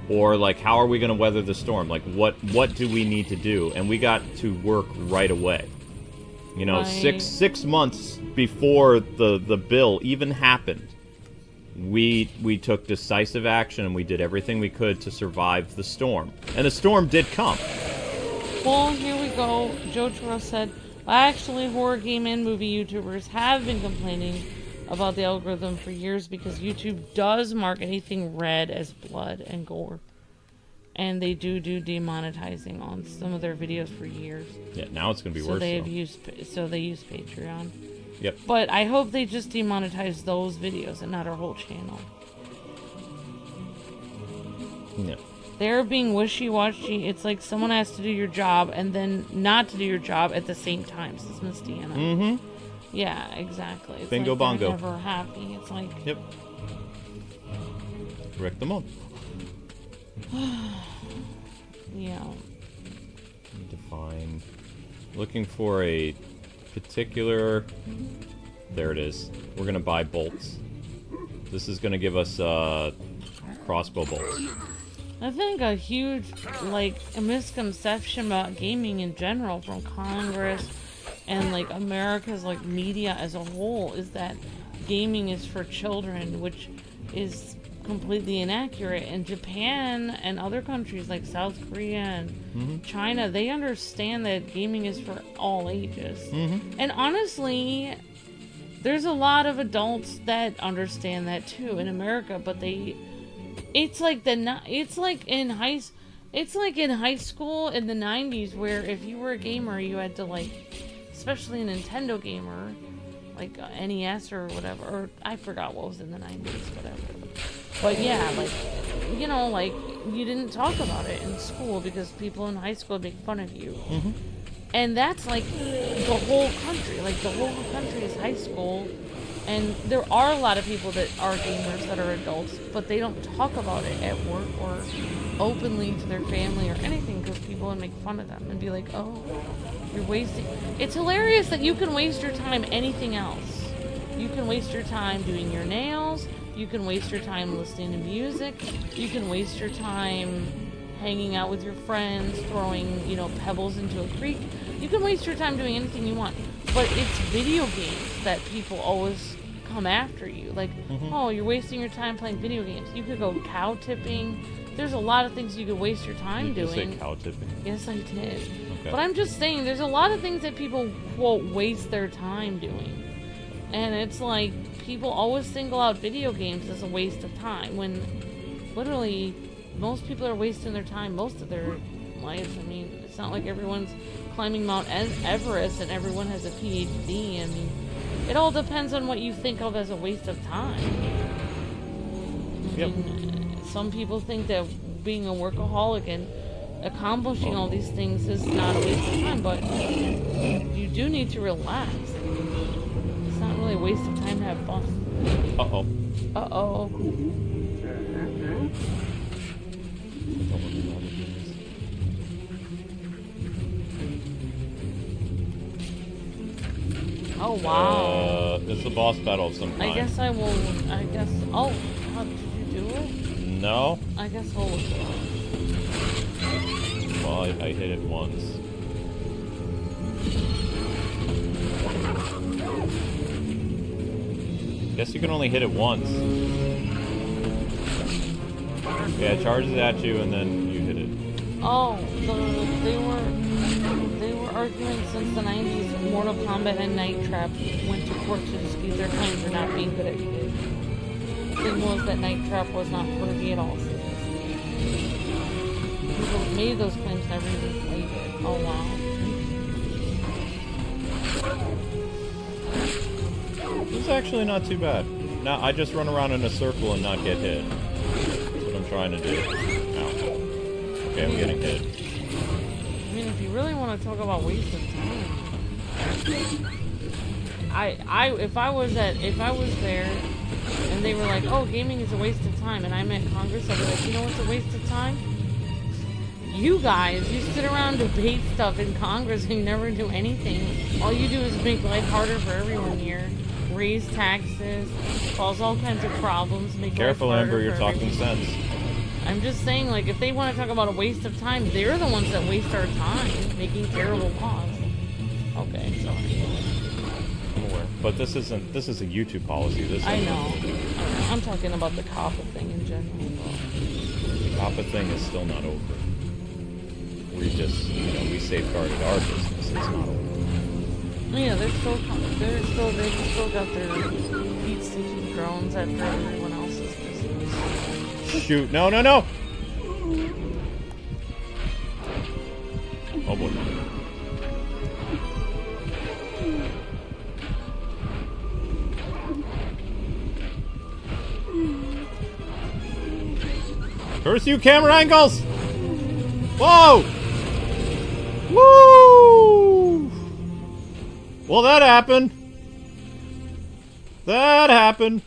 or, like, how are we going to weather the storm? Like, what do we need to do? And we got to work right away. Right. Six months before the bill even happened, we took decisive action, and we did everything we could to survive the storm. And the storm did come. Well, here we go. Joe Churro said, actually, horror game and movie YouTubers have been complaining about the algorithm for years, because YouTube does mark anything red as blood and gore. And they do demonetizing on some of their videos for years. Yeah, now it's going to be So worse. they use Patreon. Yep. But I hope they just demonetize those videos and not our whole channel. Yeah. They're being wishy-washy. It's like someone has to do your job and then not to do your job at the same time, says Miss Deanna. Mm-hmm. Yeah, exactly. It's Bingo like bongo. they're never happy. It's like... Yep. Wreck them up. Yeah. Need to find... Looking for a particular... There it is. We're going to buy bolts. This is going to give us crossbow bolts. I think a huge, a misconception about gaming in general from Congress and, America's, media as a whole is that gaming is for children, which is completely inaccurate. In Japan and other countries like South Korea and China, they understand that gaming is for all ages. And honestly, there's a lot of adults that understand that too in America, but it's like in high school in the 90s, where if you were a gamer, you had to especially a Nintendo gamer, NES or whatever, or I forgot what was in the 90s, whatever. But yeah, you didn't talk about it in school because people in high school would make fun of you. And that's the whole country. The whole country is high school. And there are a lot of people that are gamers that are adults, but they don't talk about it at work or openly to their family or anything, because people would make fun of them and be like, oh, you're wasting... It's hilarious that you can waste your time anything else. You can waste your time doing your nails. You can waste your time listening to music. You can waste your time hanging out with your friends, throwing, pebbles into a creek. You can waste your time doing anything you want. But it's video games that people always come after you. Oh, you're wasting your time playing video games. You could go cow tipping. There's a lot of things you could waste your time doing. Did you say cow tipping? Yes, I did. Okay. But I'm just saying, there's a lot of things that people, quote, waste their time doing. And it's people always single out video games as a waste of time, when literally most people are wasting their time most of their lives. I mean, it's not like everyone's climbing Mount Everest and everyone has a PhD. I mean, it all depends on what you think of as a waste of time. I mean, some people think that being a workaholic and accomplishing all these things is not a waste of time, but you do need to relax. It's not really a waste of time to have fun. Uh-oh. Uh-oh. Oh, wow. It's a boss battle of some kind. I guess. Oh, how did you do it? No. I guess I'll look it up. Well, I hit it once. Guess you can only hit it once. Yeah, it charges at you and then you hit it. Oh, they were arguing since the 90s. Mortal Kombat and Night Trap went to court to dispute their claims for not being good at kids. The thing was that Night Trap was not quirky at all. People who made those claims never even played it. Oh wow. This is actually not too bad. Now I just run around in a circle and not get hit. That's what I'm trying to do. Ow. Okay, I'm getting hit. I mean, if you really want to talk about wasting time, if I was there and they were like, "Oh, gaming is a waste of time," and I'm at Congress, I'd be like, "You know what's a waste of time? You guys, you sit around debate stuff in Congress and you never do anything. All you do is make life harder for everyone here. Raise taxes, cause all kinds of problems, make Careful, life harder Amber, you're for talking everyone." sense. I'm just saying, like, if they want to talk about a waste of time, they're the ones that waste our time making terrible laws. Okay, sorry. I'm aware. But this is a YouTube policy. I know. I'm talking about the COPPA thing in general. The COPPA thing is still not over. We just, we safeguarded our business. It's not over. Yeah, they've still got their feet sticking drones after everyone else's business. Shoot! No! No! No! Oh boy. Curse you, camera angles! Whoa! Woo! Well, that happened. That happened.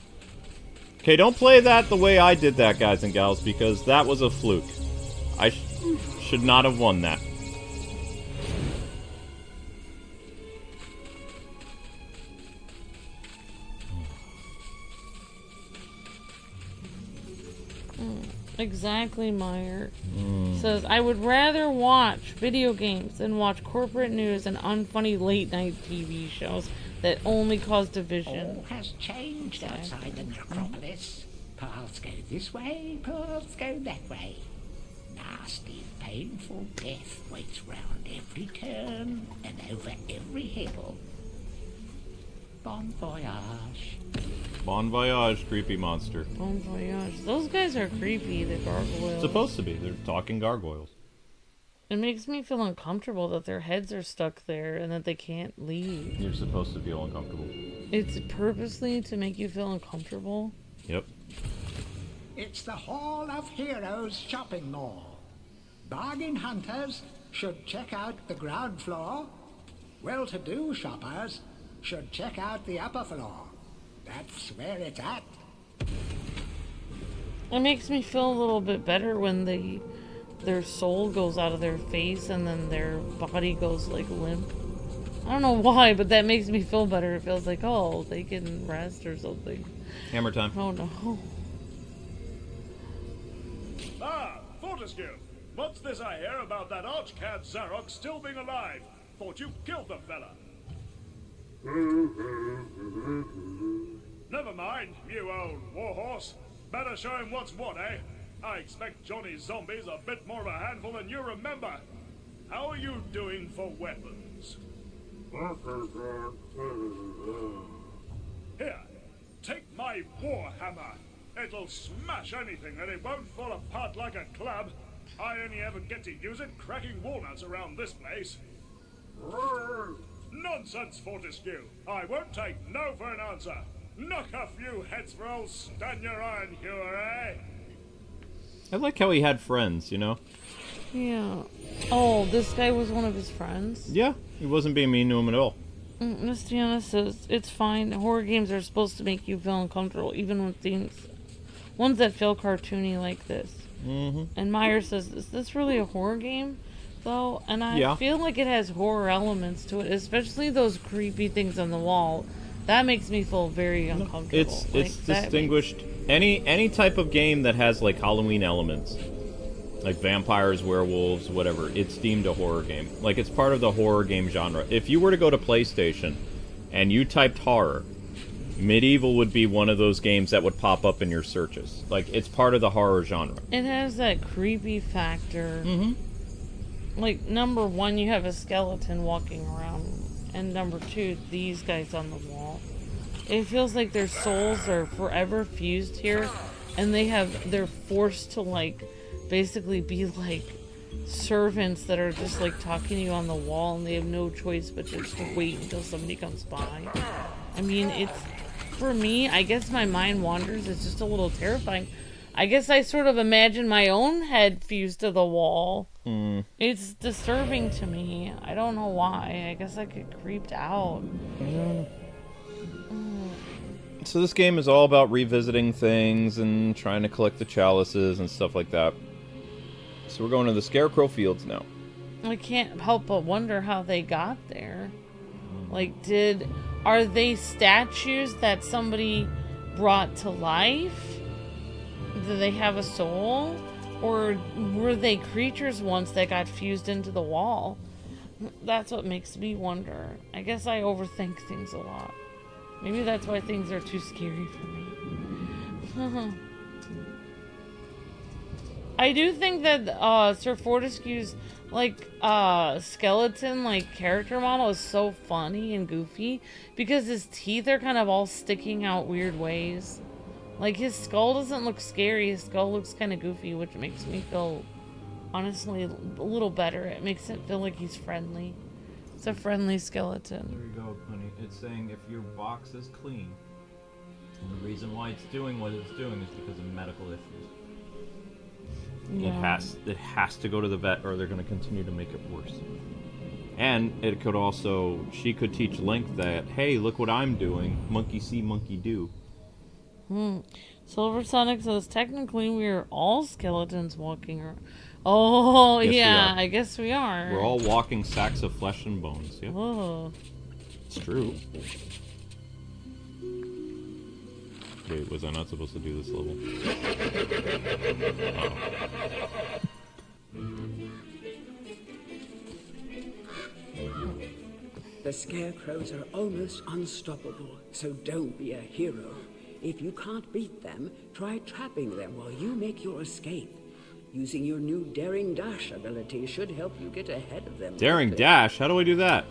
Okay, don't play that the way I did that, guys and gals, because that was a fluke. I should not have won that. Exactly, Meyer. Says, I would rather watch video games than watch corporate news and unfunny late-night TV shows that only cause division. All has changed outside the necropolis. Paths go this way, paths go that way. Nasty, painful death waits round every turn and over every hill. Bon voyage. Bon voyage, creepy monster. Bon voyage. Those guys are creepy, the gargoyles. Supposed to be. They're talking gargoyles. It makes me feel uncomfortable that their heads are stuck there and that they can't leave. You're supposed to feel uncomfortable. It's purposely to make you feel uncomfortable? Yep. It's the Hall of Heroes shopping mall. Bargain hunters should check out the ground floor. Well-to-do shoppers should check out the upper floor. That's where it's at. It makes me feel a little bit better when their soul goes out of their face and then their body goes like limp. I don't know why, but that makes me feel better. It feels like, oh, they can rest or something. Hammer time. Oh no. Ah, Fortescue! What's this I hear about that archcad Zarok still being alive? Thought you killed the fella. Never mind, you old warhorse. Better show him what's what, eh? I expect Johnny's zombies a bit more of a handful than you remember. How are you doing for weapons? Here, take my warhammer. It'll smash anything and it won't fall apart like a club. I only ever get to use it cracking walnuts around this place. Nonsense, Fortescue. I won't take no for an answer. Knock a few heads for old Stanya Iron Hewer, eh? I like how he had friends, you know? Yeah. Oh, this guy was one of his friends? Yeah, he wasn't being mean to him at all. Miss Deanna says, it's fine. Horror games are supposed to make you feel uncomfortable, even with ones that feel cartoony like this. Mm-hmm. And Meyer says, is this really a horror game, though? And I feel like it has horror elements to it, especially those creepy things on the wall. That makes me feel very uncomfortable. It's distinguished. Any type of game that has like Halloween elements, like vampires, werewolves, whatever, it's deemed a horror game. Like it's part of the horror game genre. If you were to go to PlayStation and you typed horror, MediEvil would be one of those games that would pop up in your searches. Like, it's part of the horror genre. It has that creepy factor. Mm-hmm. Like, number one, you have a skeleton walking around, and number two, these guys on the wall. It feels like their souls are forever fused here, and they're forced to, like, basically be like servants that are just like talking to you on the wall, and they have no choice but just to wait until somebody comes by. I mean, it's, for me, I guess my mind wanders. It's just a little terrifying. I guess I sort of imagine my own head fused to the wall. Mm. It's disturbing to me. I don't know why. I guess I get creeped out. So this game is all about revisiting things and trying to collect the chalices and stuff like that. So we're going to the Scarecrow Fields now. I can't help but wonder how they got there. Like, are they statues that somebody brought to life? Do they have a soul? Or were they creatures once that got fused into the wall? That's what makes me wonder. I guess I overthink things a lot. Maybe that's why things are too scary for me. I do think that Sir Fortescue's skeleton character model is so funny and goofy because his teeth are kind of all sticking out weird ways. Like, his skull doesn't look scary, his skull looks kind of goofy, which makes me feel, honestly, a little better. It makes it feel like he's friendly. It's a friendly skeleton. There you go, honey. It's saying if your box is clean, and the reason why it's doing what it's doing is because of medical issues. Yeah. It has to go to the vet, or they're going to continue to make it worse. And it could also, she could teach Link that, hey, look what I'm doing. Monkey see, monkey do. Silver Sonic says, technically we are all skeletons walking around. Oh, Yes, yeah, we are. I guess we are. We're all walking sacks of flesh and bones. Yep. Oh. It's true. Wait, was I not supposed to do this level? The Scarecrows are almost unstoppable, so don't be a hero. If you can't beat them, try trapping them while you make your escape. Using your new Daring Dash ability should help you get ahead of them. Daring Dash? How do I do that?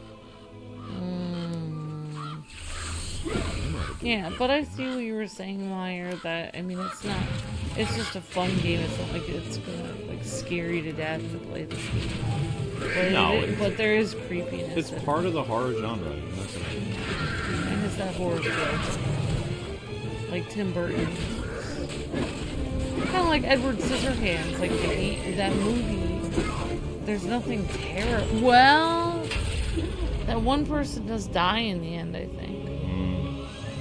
Yeah, but I see what you were saying, Meyer, that, I mean, it's just a fun game. It's not like it's gonna, scare you to death to play this game. But there is creepiness. It's part of the horror genre. That's what I mean. And it's that horror feel. Like Tim Burton. Kind of like Edward Scissorhands, that movie. There's nothing terrible. Well, that one person does die in the end, I think.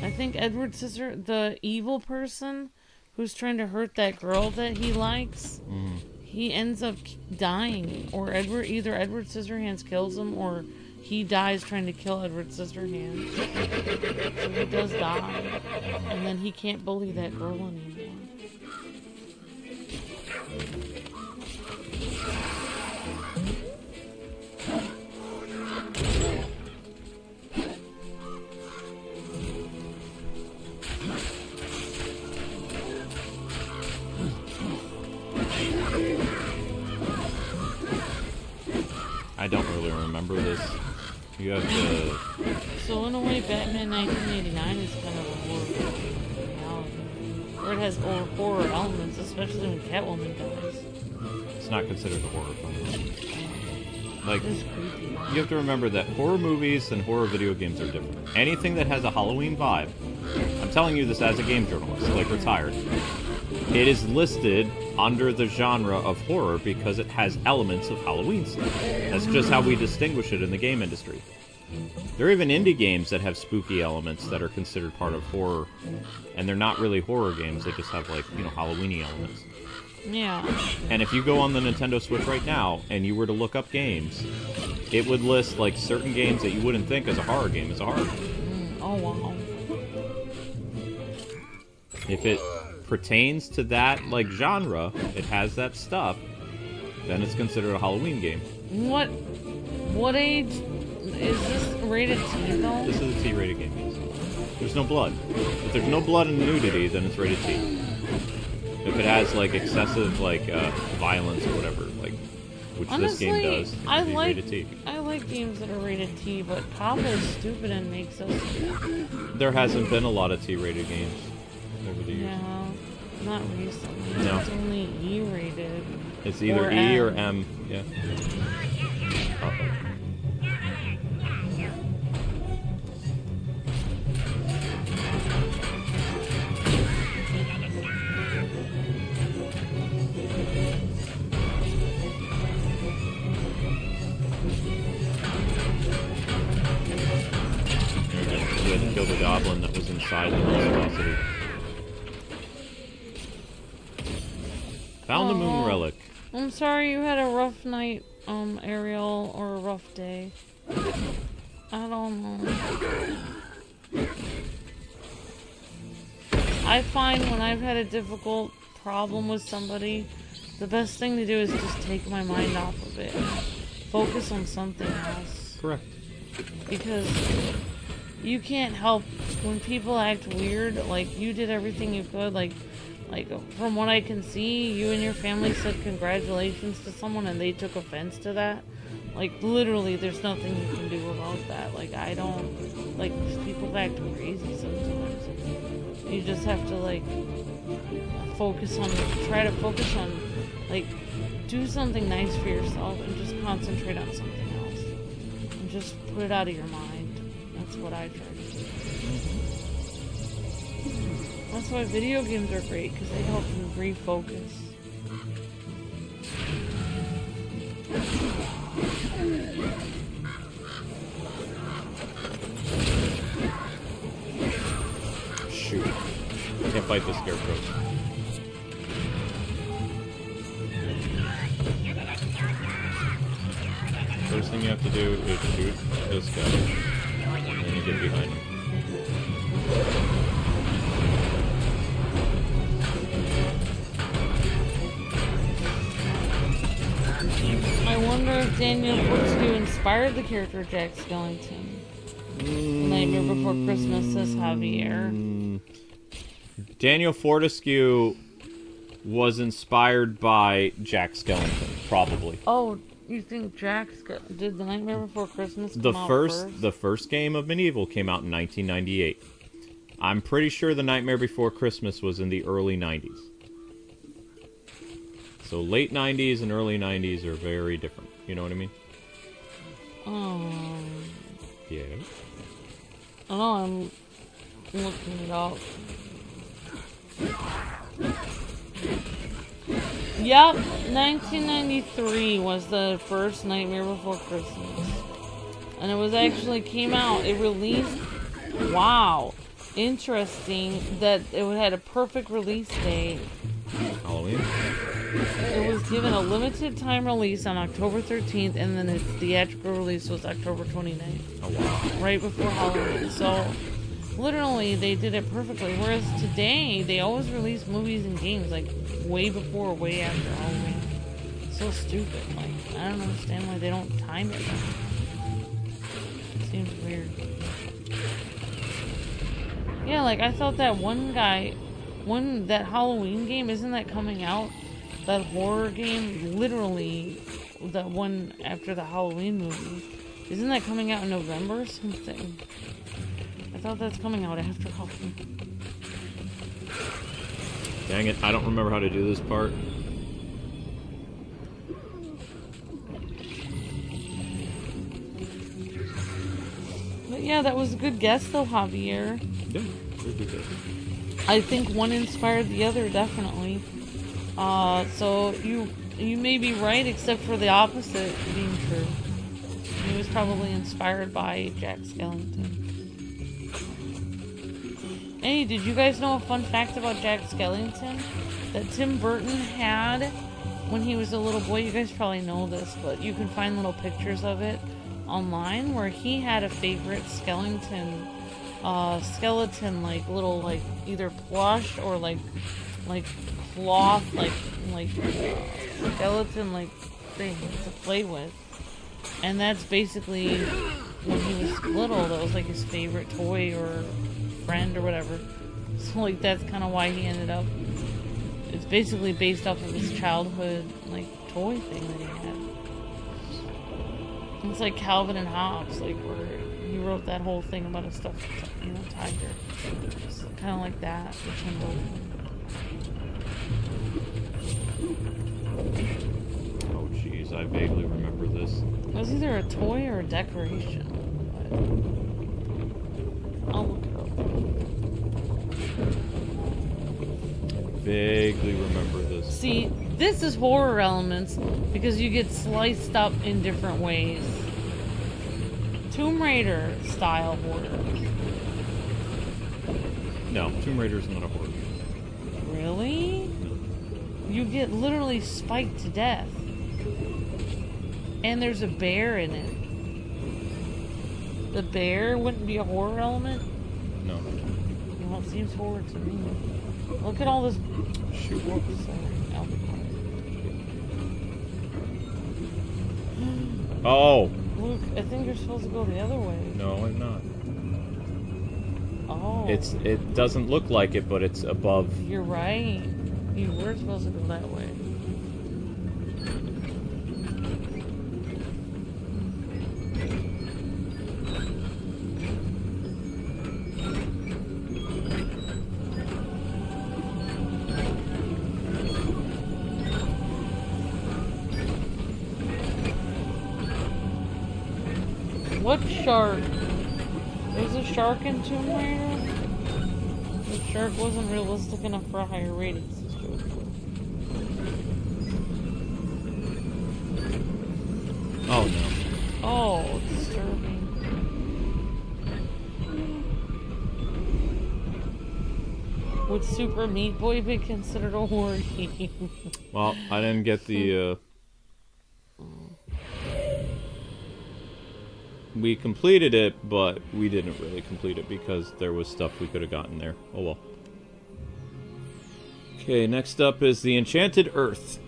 I think the evil person who's trying to hurt that girl that he likes, he ends up dying. Or either Edward Scissorhands kills him, or he dies trying to kill Edward Scissorhands. So he does die. And then he can't bully that girl anymore. I don't really remember this. You have to... So in a way, Batman 1989 is kind of a horror reality. Or it has horror elements, especially when Catwoman dies. It's not considered a horror film. It's creepy. You have to remember that horror movies and horror video games are different. Anything that has a Halloween vibe, I'm telling you this as a game journalist, retired, it is listed under the genre of horror because it has elements of Halloween stuff. That's just how we distinguish it in the game industry. There are even indie games that have spooky elements that are considered part of horror, and they're not really horror games, they just have, Halloween-y elements. Yeah. And if you go on the Nintendo Switch right now, and you were to look up games, it would list, certain games that you wouldn't think as a horror game as a horror game. Oh, wow. If it pertains to that, genre, it has that stuff, then it's considered a Halloween game. What age is this rated T, though? This is a T-rated game, yes. There's no blood. If there's no blood and nudity, then it's rated T. If it has like excessive like violence or whatever, like which Honestly, this game does, I it'd be like rated T. I like games that are rated T, but Papa is stupid and makes us. There hasn't been a lot of T-rated games over the years. Yeah, not recently. No. It's only E rated. It's either or E M. or M. Yeah. Uh-oh. We had to kill the goblin that was inside the monstrosity. Found the moon Oh. relic. I'm sorry you had a rough night, Ariel, or a rough day. I don't know. I find when I've had a difficult problem with somebody, the best thing to do is just take my mind off of it. Focus on something else. Correct. Because you can't help when people act weird. Like, you did everything you could. Like from what I can see, you and your family said congratulations to someone and they took offense to that. Like, literally, there's nothing you can do about that. Like, I don't, like, people act crazy sometimes. You just have to, like, try to focus on, like, do something nice for yourself and just concentrate on something else. And just put it out of your mind. That's what I try to do. That's why video games are great, because they help you refocus. Shoot. I can't fight the Scarecrow. First thing you have to do is shoot this guy. And then you get behind him. I wonder if Daniel Fortescue inspired the character Jack Skellington. Nightmare Before Christmas, says Javier. Daniel Fortescue was inspired by Jack Skellington, probably. Oh, you think did the Nightmare Before Christmas come out The first game of MediEvil came out in 1998. I'm pretty sure the Nightmare Before Christmas was in the early 90s. So late 90s and early 90s are very different. You know what I mean? Yeah. Oh, I'm looking it up. Yep, 1993 was the first Nightmare Before Christmas. And it was actually came out, it released, wow, interesting that it had a perfect release date. Halloween? It was given a limited time release on October 13th, and then its theatrical release was October 29th. Oh, wow. Right before Halloween. So, literally, they did it perfectly. Whereas today, they always release movies and games, like, way before or way after Halloween. So stupid. Like, I don't understand why they don't time it. It seems weird. Yeah, like, I thought that that Halloween game, isn't that coming out? That horror game, literally, that one after the Halloween movie. Isn't that coming out in November or something? I thought that's coming out after Halloween. Dang it, I don't remember how to do this part. But yeah, that was a good guess though, Javier. Yeah, very good guess. I think one inspired the other, definitely. So you may be right, except for the opposite being true. He was probably inspired by Jack Skellington. Hey, did you guys know a fun fact about Jack Skellington? That Tim Burton had when he was a little boy? You guys probably know this, but you can find little pictures of it online where he had a favorite skeleton, like little, like either plush or like cloth, like skeleton like thing to play with. And that's basically when he was little, that was like his favorite toy or friend or whatever. So like that's kind of why he ended up. It's basically based off of his childhood like toy thing that he had. It's like Calvin and Hobbes, like where he wrote that whole thing about a stuffed, tiger. It's kind of like that. Which Tim wrote. Oh, jeez, I vaguely remember this. It was either a toy or a decoration. But I'll look it up. Vaguely remember this. See, this is horror elements because you get sliced up in different ways. Tomb Raider style horror. No, Tomb Raider's not a horror game. Really? No. You get literally spiked to death. And there's a bear in it. The bear wouldn't be a horror element? No. Well, it seems horror to me. Look at all this. Shoot. Sorry, I'll be quiet. Oh! Luke, I think you're supposed to go the other way. No, I'm not. Oh. It doesn't look like it, but it's above. You're right. You were supposed to go that way. What shark? There's a shark in Tomb Raider? The shark wasn't realistic enough for a higher rating. Oh no. Oh, disturbing. Would Super Meat Boy be considered a horror game? Well, I didn't get the, we completed it, but we didn't really complete it because there was stuff we could have gotten there. Oh well. Okay, next up is the Enchanted Earth.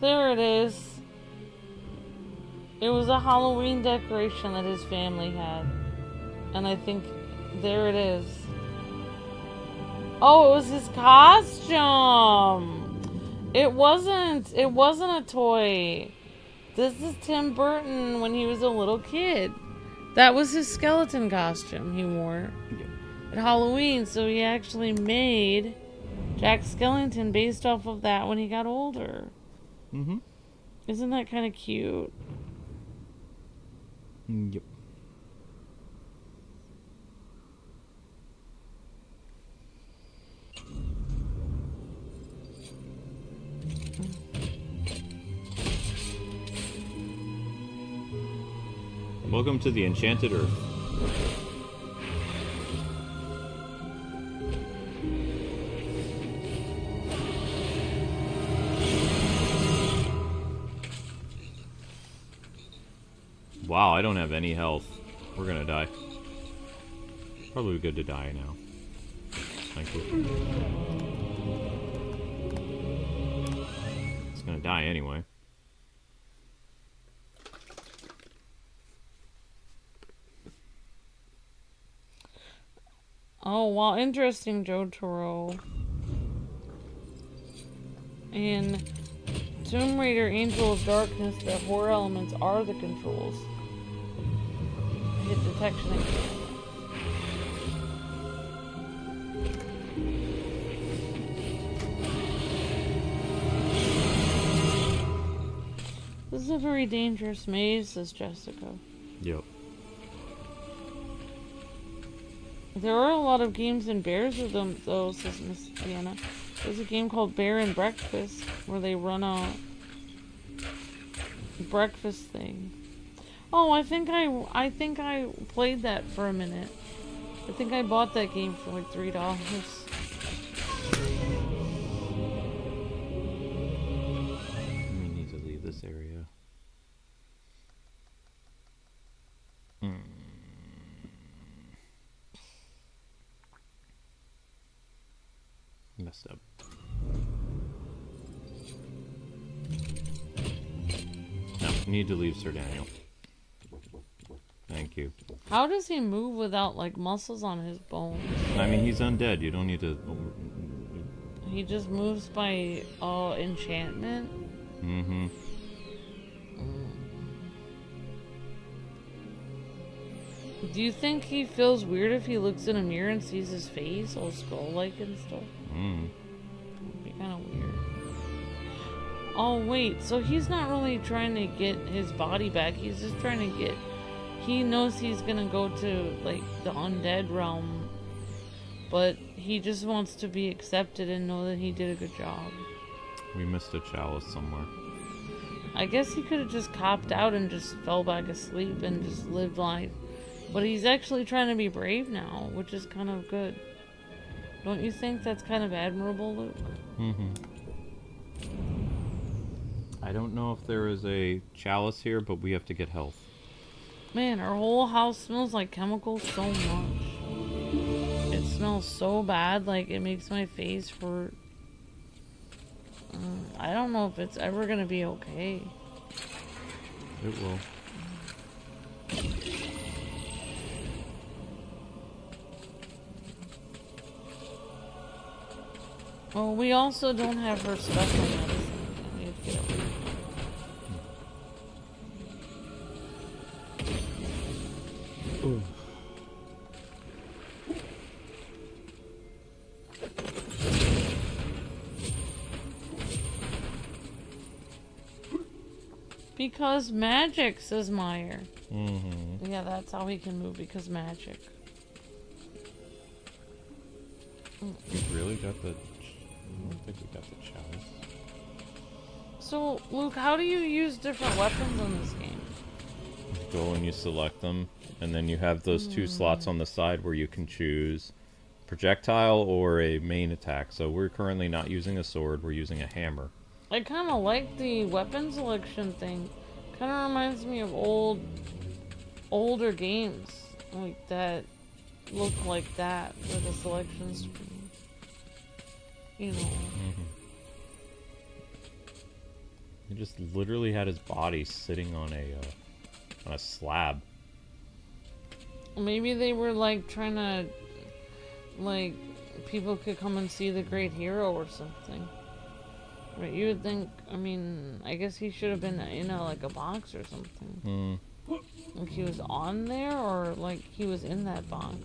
There it is. It was a Halloween decoration that his family had. And I think there it is. Oh, it was his costume. It wasn't a toy. This is Tim Burton when he was a little kid. That was his skeleton costume he wore at Halloween. So he actually made Jack Skellington based off of that when he got older. Mm-hmm. Isn't that kind of cute? Yep. Welcome to the Enchanted Earth. Wow, I don't have any health. We're gonna die. Probably good to die now. Thank you. It's gonna die anyway. Oh, wow, interesting, Joe Toro. In Tomb Raider Angel of Darkness, the horror elements are the controls. Hit detection and camera. This is a very dangerous maze, says Jessica. Yep. There are a lot of games and bears with them, though, says Miss Vienna. There's a game called Bear and Breakfast, where they run a breakfast thing. Oh, I think I played that for a minute. I think I bought that game for like $3. We need to leave this area. Messed up. No, need to leave Sir Daniel. Thank Thank you. How does he move without, like, muscles on his bones? I mean, he's undead. You don't need to... He just moves by, enchantment? Mm-hmm. Do you think he feels weird if he looks in a mirror and sees his face all skull-like and stuff? It'd be kind of weird. Oh, wait. So he's not really trying to get his body back. He's just trying to get... He knows he's gonna go to, like, the undead realm. But he just wants to be accepted and know that he did a good job. We missed a chalice somewhere. I guess he could have just copped out and just fell back asleep and just lived life. But he's actually trying to be brave now, which is kind of good. Don't you think that's kind of admirable, Luke? Mm-hmm. I don't know if there is a chalice here, but we have to get health. Man, our whole house smells like chemicals so much. It smells so bad, like it makes my face hurt. I don't know if it's ever gonna be okay. It will. Oh, we also don't have her special medicine. We have to get it. Ooh. Because magic, says Meyer. Mm-hmm. Yeah, that's how he can move, because magic. We really got the... I don't think we got the chalice. So, Luke, how do you use different weapons in this game? You go and you select them, and then you have those two slots on the side where you can choose projectile or a main attack. So we're currently not using a sword, we're using a hammer. I kind of like the weapon selection thing. Kind of reminds me of older games like that look like that for the selection screen. You know. Mm-hmm. He just literally had his body sitting on a slab. Maybe they were like trying to, like, people could come and see the great hero or something. Right, you would think, I mean, I guess he should have been in like a box or something. Like he was on there, or like he was in that box.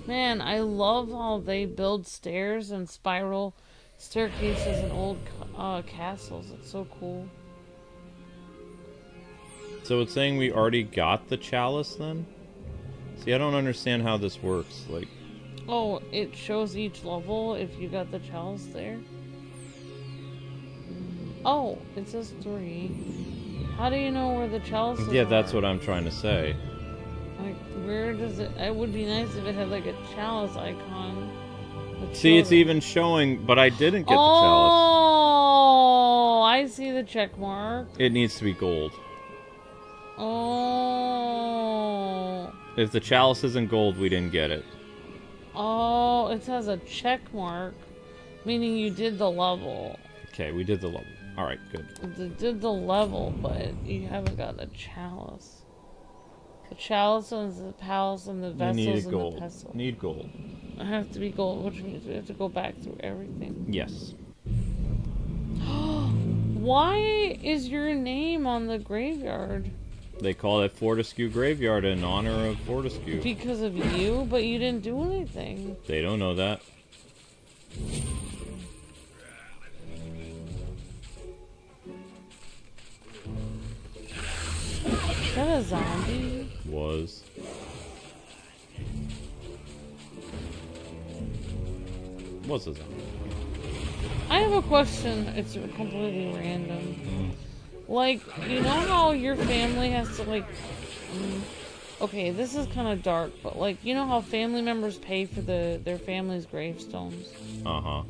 Man, I love how they build stairs and spiral staircases in old castles. It's so cool. So it's saying we already got the chalice then? See, I don't understand how this works. Like, oh, it shows each level if you got the chalice there. Oh, it says 3. How do you know where the chalices are? yeah, that's what I'm trying to say. Like, where does it... It would be nice if it had, like, a chalice icon. See, it's even showing, but I didn't get the chalice. Oh, I see the check mark. It needs to be gold. Oh. If the chalice isn't gold, we didn't get it. Oh, it has a check mark, meaning you did the level. Okay, we did the level. Alright, good. You did the level, but you haven't got the chalice. The chalice and the palace and the vessels and the pestle. Need gold. It has to be gold, which means we have to go back through everything. Yes. Why is your name on the graveyard? They call it Fortescue Graveyard in honor of Fortescue. Because of you, but you didn't do anything. They don't know that. Is that a zombie? Was. Was a zombie. I have a question. It's completely random. Like, you know how your family has to, like... okay, this is kind of dark, but, like, you know how family members pay for their family's gravestones? Uh-huh.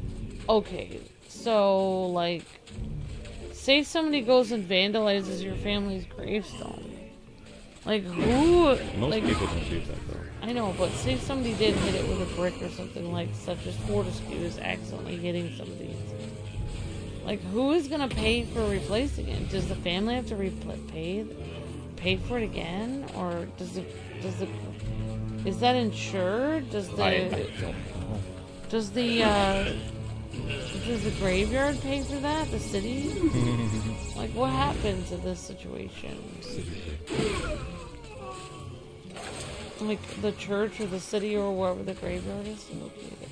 Okay, so, like... Say somebody goes and vandalizes your family's gravestone. Like, who... Most like, people don't do that, though. I know, but say somebody did hit it with a brick or something, like, such as Fortescue is accidentally hitting somebody. Like, who is gonna pay for replacing it? Does the family have to pay for it again, or does it is that insured? Does the graveyard pay for that? The city? Like, what happens in this situation? Like, the church or the city or wherever the graveyard is located.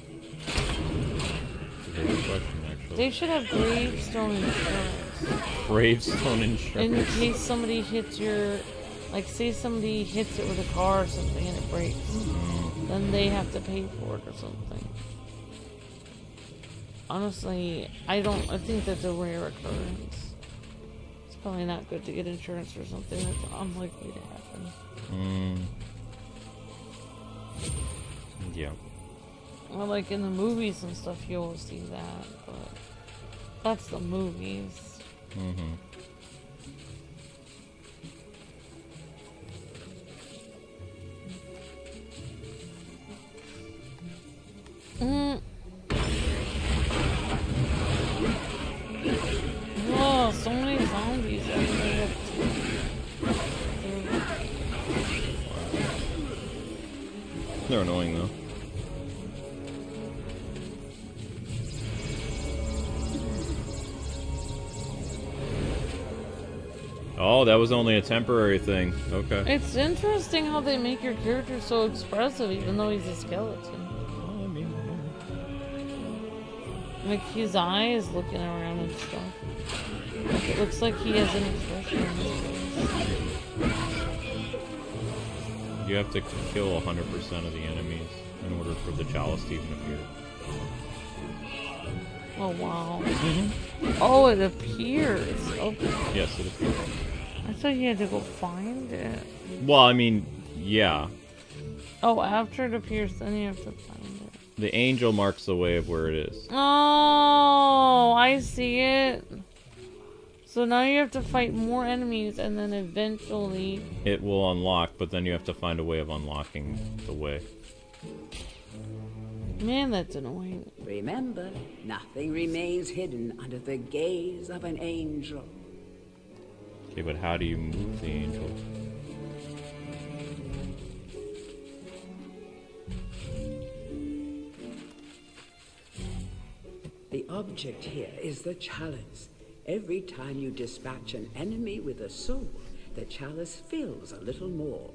That's a good question, actually. They should have gravestone insurance. Gravestone insurance. In case somebody hits your... Like, say somebody hits it with a car or something and it breaks. Then they have to pay for it or something. Honestly, I think that's a rare occurrence. It's probably not good to get insurance for something that's unlikely to happen. Yeah. Well, like in the movies and stuff, you always see that, but that's the movies. Oh, so many zombies. They're annoying, though. Oh, that was only a temporary thing. Okay. It's interesting how they make your character so expressive, even though he's a skeleton. Well, I mean, Like, his eye is looking around and stuff. Like, it looks like he has an expression on his face. you have to kill 100% of the enemies in order for the chalice to even appear. Oh, wow. Oh, it appears. Okay. Yes, it appears. I thought you had to go find it. Well, I mean, yeah. Oh, after it appears, then you have to find it. The angel marks the way of where it is. Oh, I see it. So now you have to fight more enemies, and then eventually... It will unlock, but then you have to find a way of unlocking the way. Man, that's annoying. Remember, nothing remains hidden under the gaze of an angel. Okay, but how do you move the angel? The object here is the chalice. Every time you dispatch an enemy with a soul, the chalice fills a little more.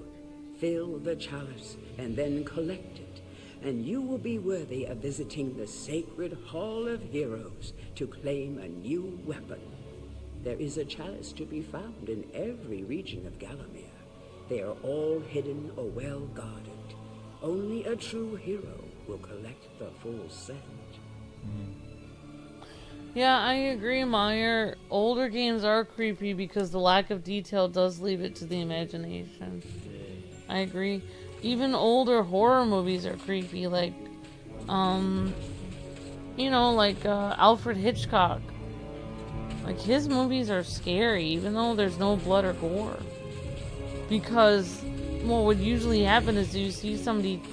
Fill the chalice and then collect it, and you will be worthy of visiting the sacred Hall of Heroes to claim a new weapon. There is a chalice to be found in every region of Gallowmere. They are all hidden or well guarded. Only a true hero will collect the full set. Yeah, I agree, Meyer. Older games are creepy because the lack of detail does leave it to the imagination. I agree. Even older horror movies are creepy, like, Alfred Hitchcock. Like, his movies are scary, even though there's no blood or gore. Because what would usually happen is you see somebody,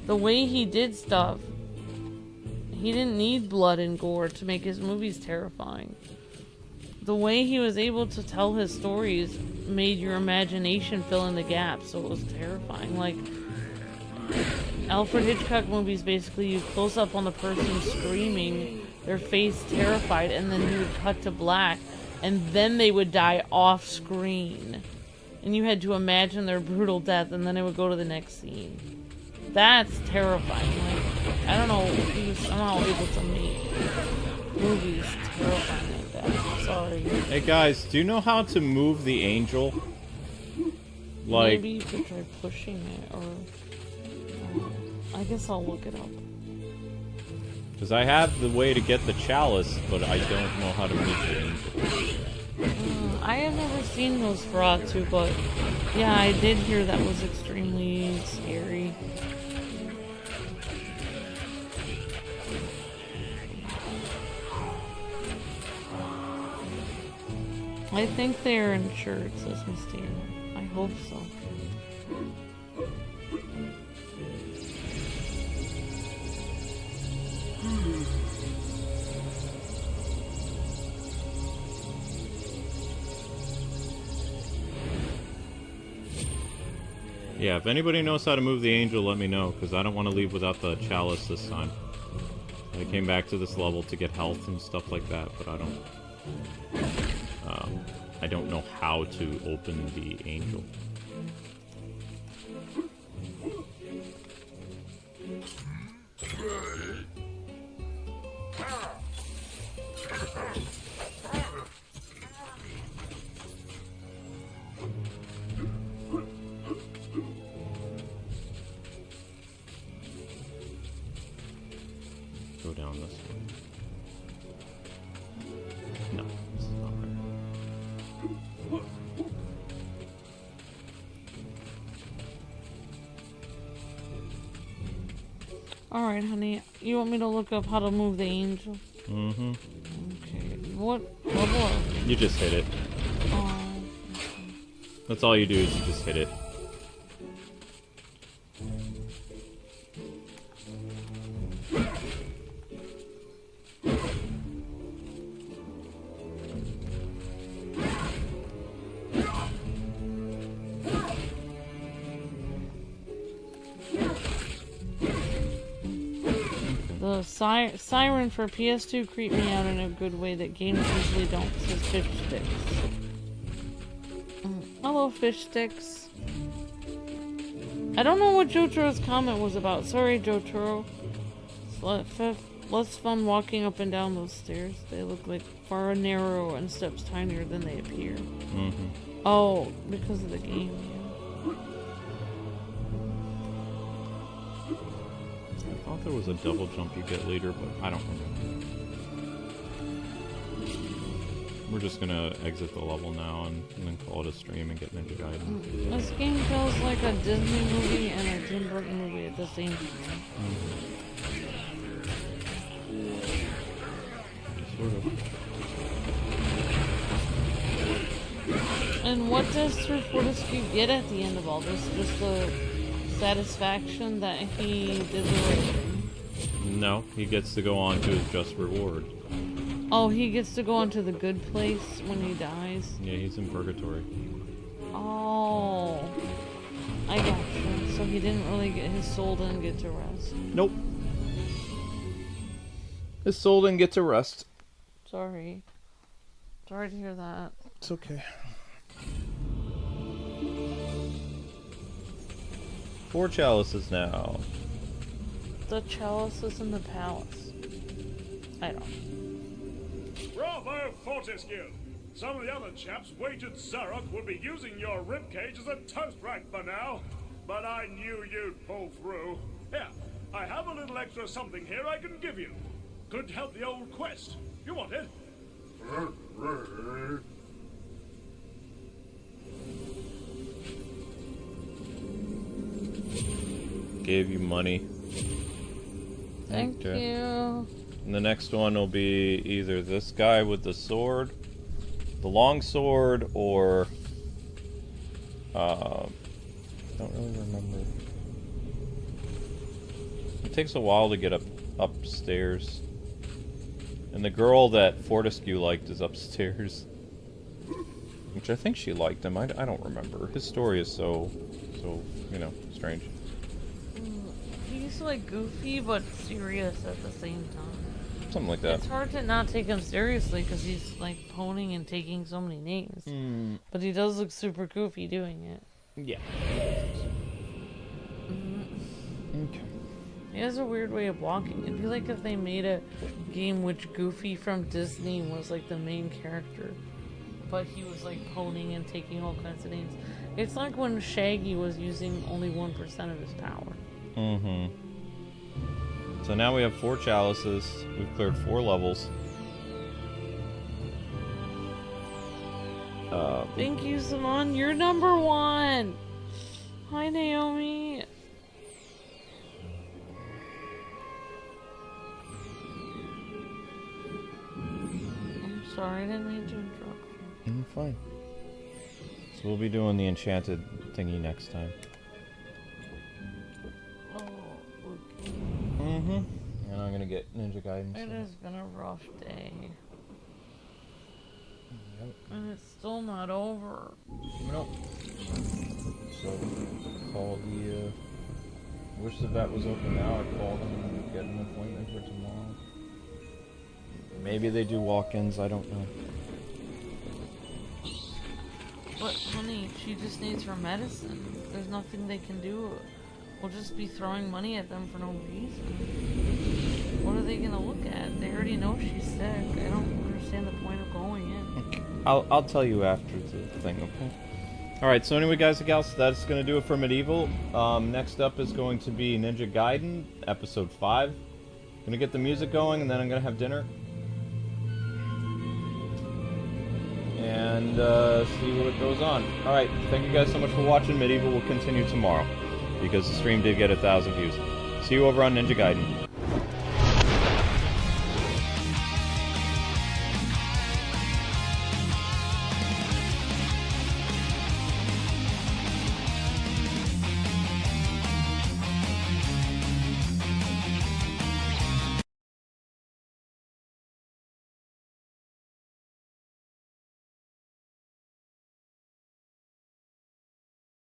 the way he did stuff, he didn't need blood and gore to make his movies terrifying. The way he was able to tell his stories made your imagination fill in the gaps, so it was terrifying. Like, Alfred Hitchcock movies, basically you close up on the person screaming, their face terrified, and then you would cut to black, and then they would die off screen. And you had to imagine their brutal death, and then it would go to the next scene. That's terrifying. Like, I don't know, he was somehow able to make movies terrifying like that. Sorry. Hey guys, do you know how to move the angel? Like, maybe you could try pushing it, or I guess I'll look it up. because I have the way to get the chalice, but I don't know how to move the angel. I have never seen Nosferatu, but yeah, I did hear that was extremely scary. I think they're insured, says Mysterium. I hope so. Yeah, if anybody knows how to move the angel, let me know, because I don't want to leave without the chalice this time. I came back to this level to get health and stuff like that, but I don't know how to open the angel. Go down this way. No, this is not right. Alright, honey. You want me to look up how to move the angel? Mm-hmm. Okay. What level are we? You just hit it. Oh. That's all you do is you just hit it. The siren for PS2 creeped me out in a good way that games usually don't. Says fish sticks. Hello, fish sticks. I don't know what Jotaro's comment was about. Sorry, Jotaro. It's less fun walking up and down those stairs. They look like far narrow and steps tinier than they appear. Mm-hmm. Oh, because of the game. Yeah. I thought there was a double jump you get later, but I don't remember. We're just gonna exit the level now and then call it a stream and get Ninja Gaiden. This game feels like a Disney movie and a Tim Burton movie at the same time. Sort of. And what does Sir Fortescue get at the end of all this? Just the satisfaction that he did the right thing? No, he gets to go on to his just reward. Oh, he gets to go on to the good place when he dies? Yeah, he's in purgatory. Oh. I gotcha. So he didn't really get, his soul didn't get to rest. Nope. His soul didn't get to rest. Sorry. Sorry to hear that. It's okay. 4 chalices now. The chalice is in the palace. I don't know. Bravo, Fortescue! Some of the other chaps wagered Zarok would be using your ribcage as a toast rack for now. But I knew you'd pull through. Here, I have a little extra something here I can give you. Could help the old quest. You want it? Gave you money. Thank you. And the next one will be either this guy with the sword, the long sword, or I don't really remember. It takes a while to get upstairs. And the girl that Fortescue liked is upstairs. Which I think she liked him. I don't remember. His story is so, you know, strange. He's like goofy but serious at the same time. Something like that. It's hard to not take him seriously because he's like poning and taking so many names. But he does look super goofy doing it. Yeah. Okay. He has a weird way of walking. It'd be like if they made a game which Goofy from Disney was like the main character, but he was like poning and taking all kinds of names. It's like when Shaggy was using only 1% of his power. Mm-hmm. So now we have 4 chalices. We've cleared 4 levels. Thank you, Simon. You're number 1. Hi, Naomi. I'm sorry, I didn't mean to interrupt you. Fine. So we'll be doing the enchanted thingy next time. Oh, okay. Mm-hmm. And I'm gonna get Ninja Gaiden. It has been a rough day. Yep. And it's still not over. Nope. So call the, wish the vet was open now. I'd call them and get an appointment for tomorrow. Maybe they do walk-ins, I don't know. But, honey, she just needs her medicine. There's nothing they can do. We'll just be throwing money at them for no reason. What are they gonna look at? They already know she's sick. I don't understand the point of going in. Okay. I'll tell you after the thing, okay? Alright, so anyway, guys and gals, that's going to do it for MediEvil. Next up is going to be Ninja Gaiden, Episode 5. Gonna get the music going, and then I'm gonna have dinner. And see what goes on. Alright, thank you guys so much for watching. MediEvil will continue tomorrow, because the stream did get 1,000 views. See you over on Ninja Gaiden.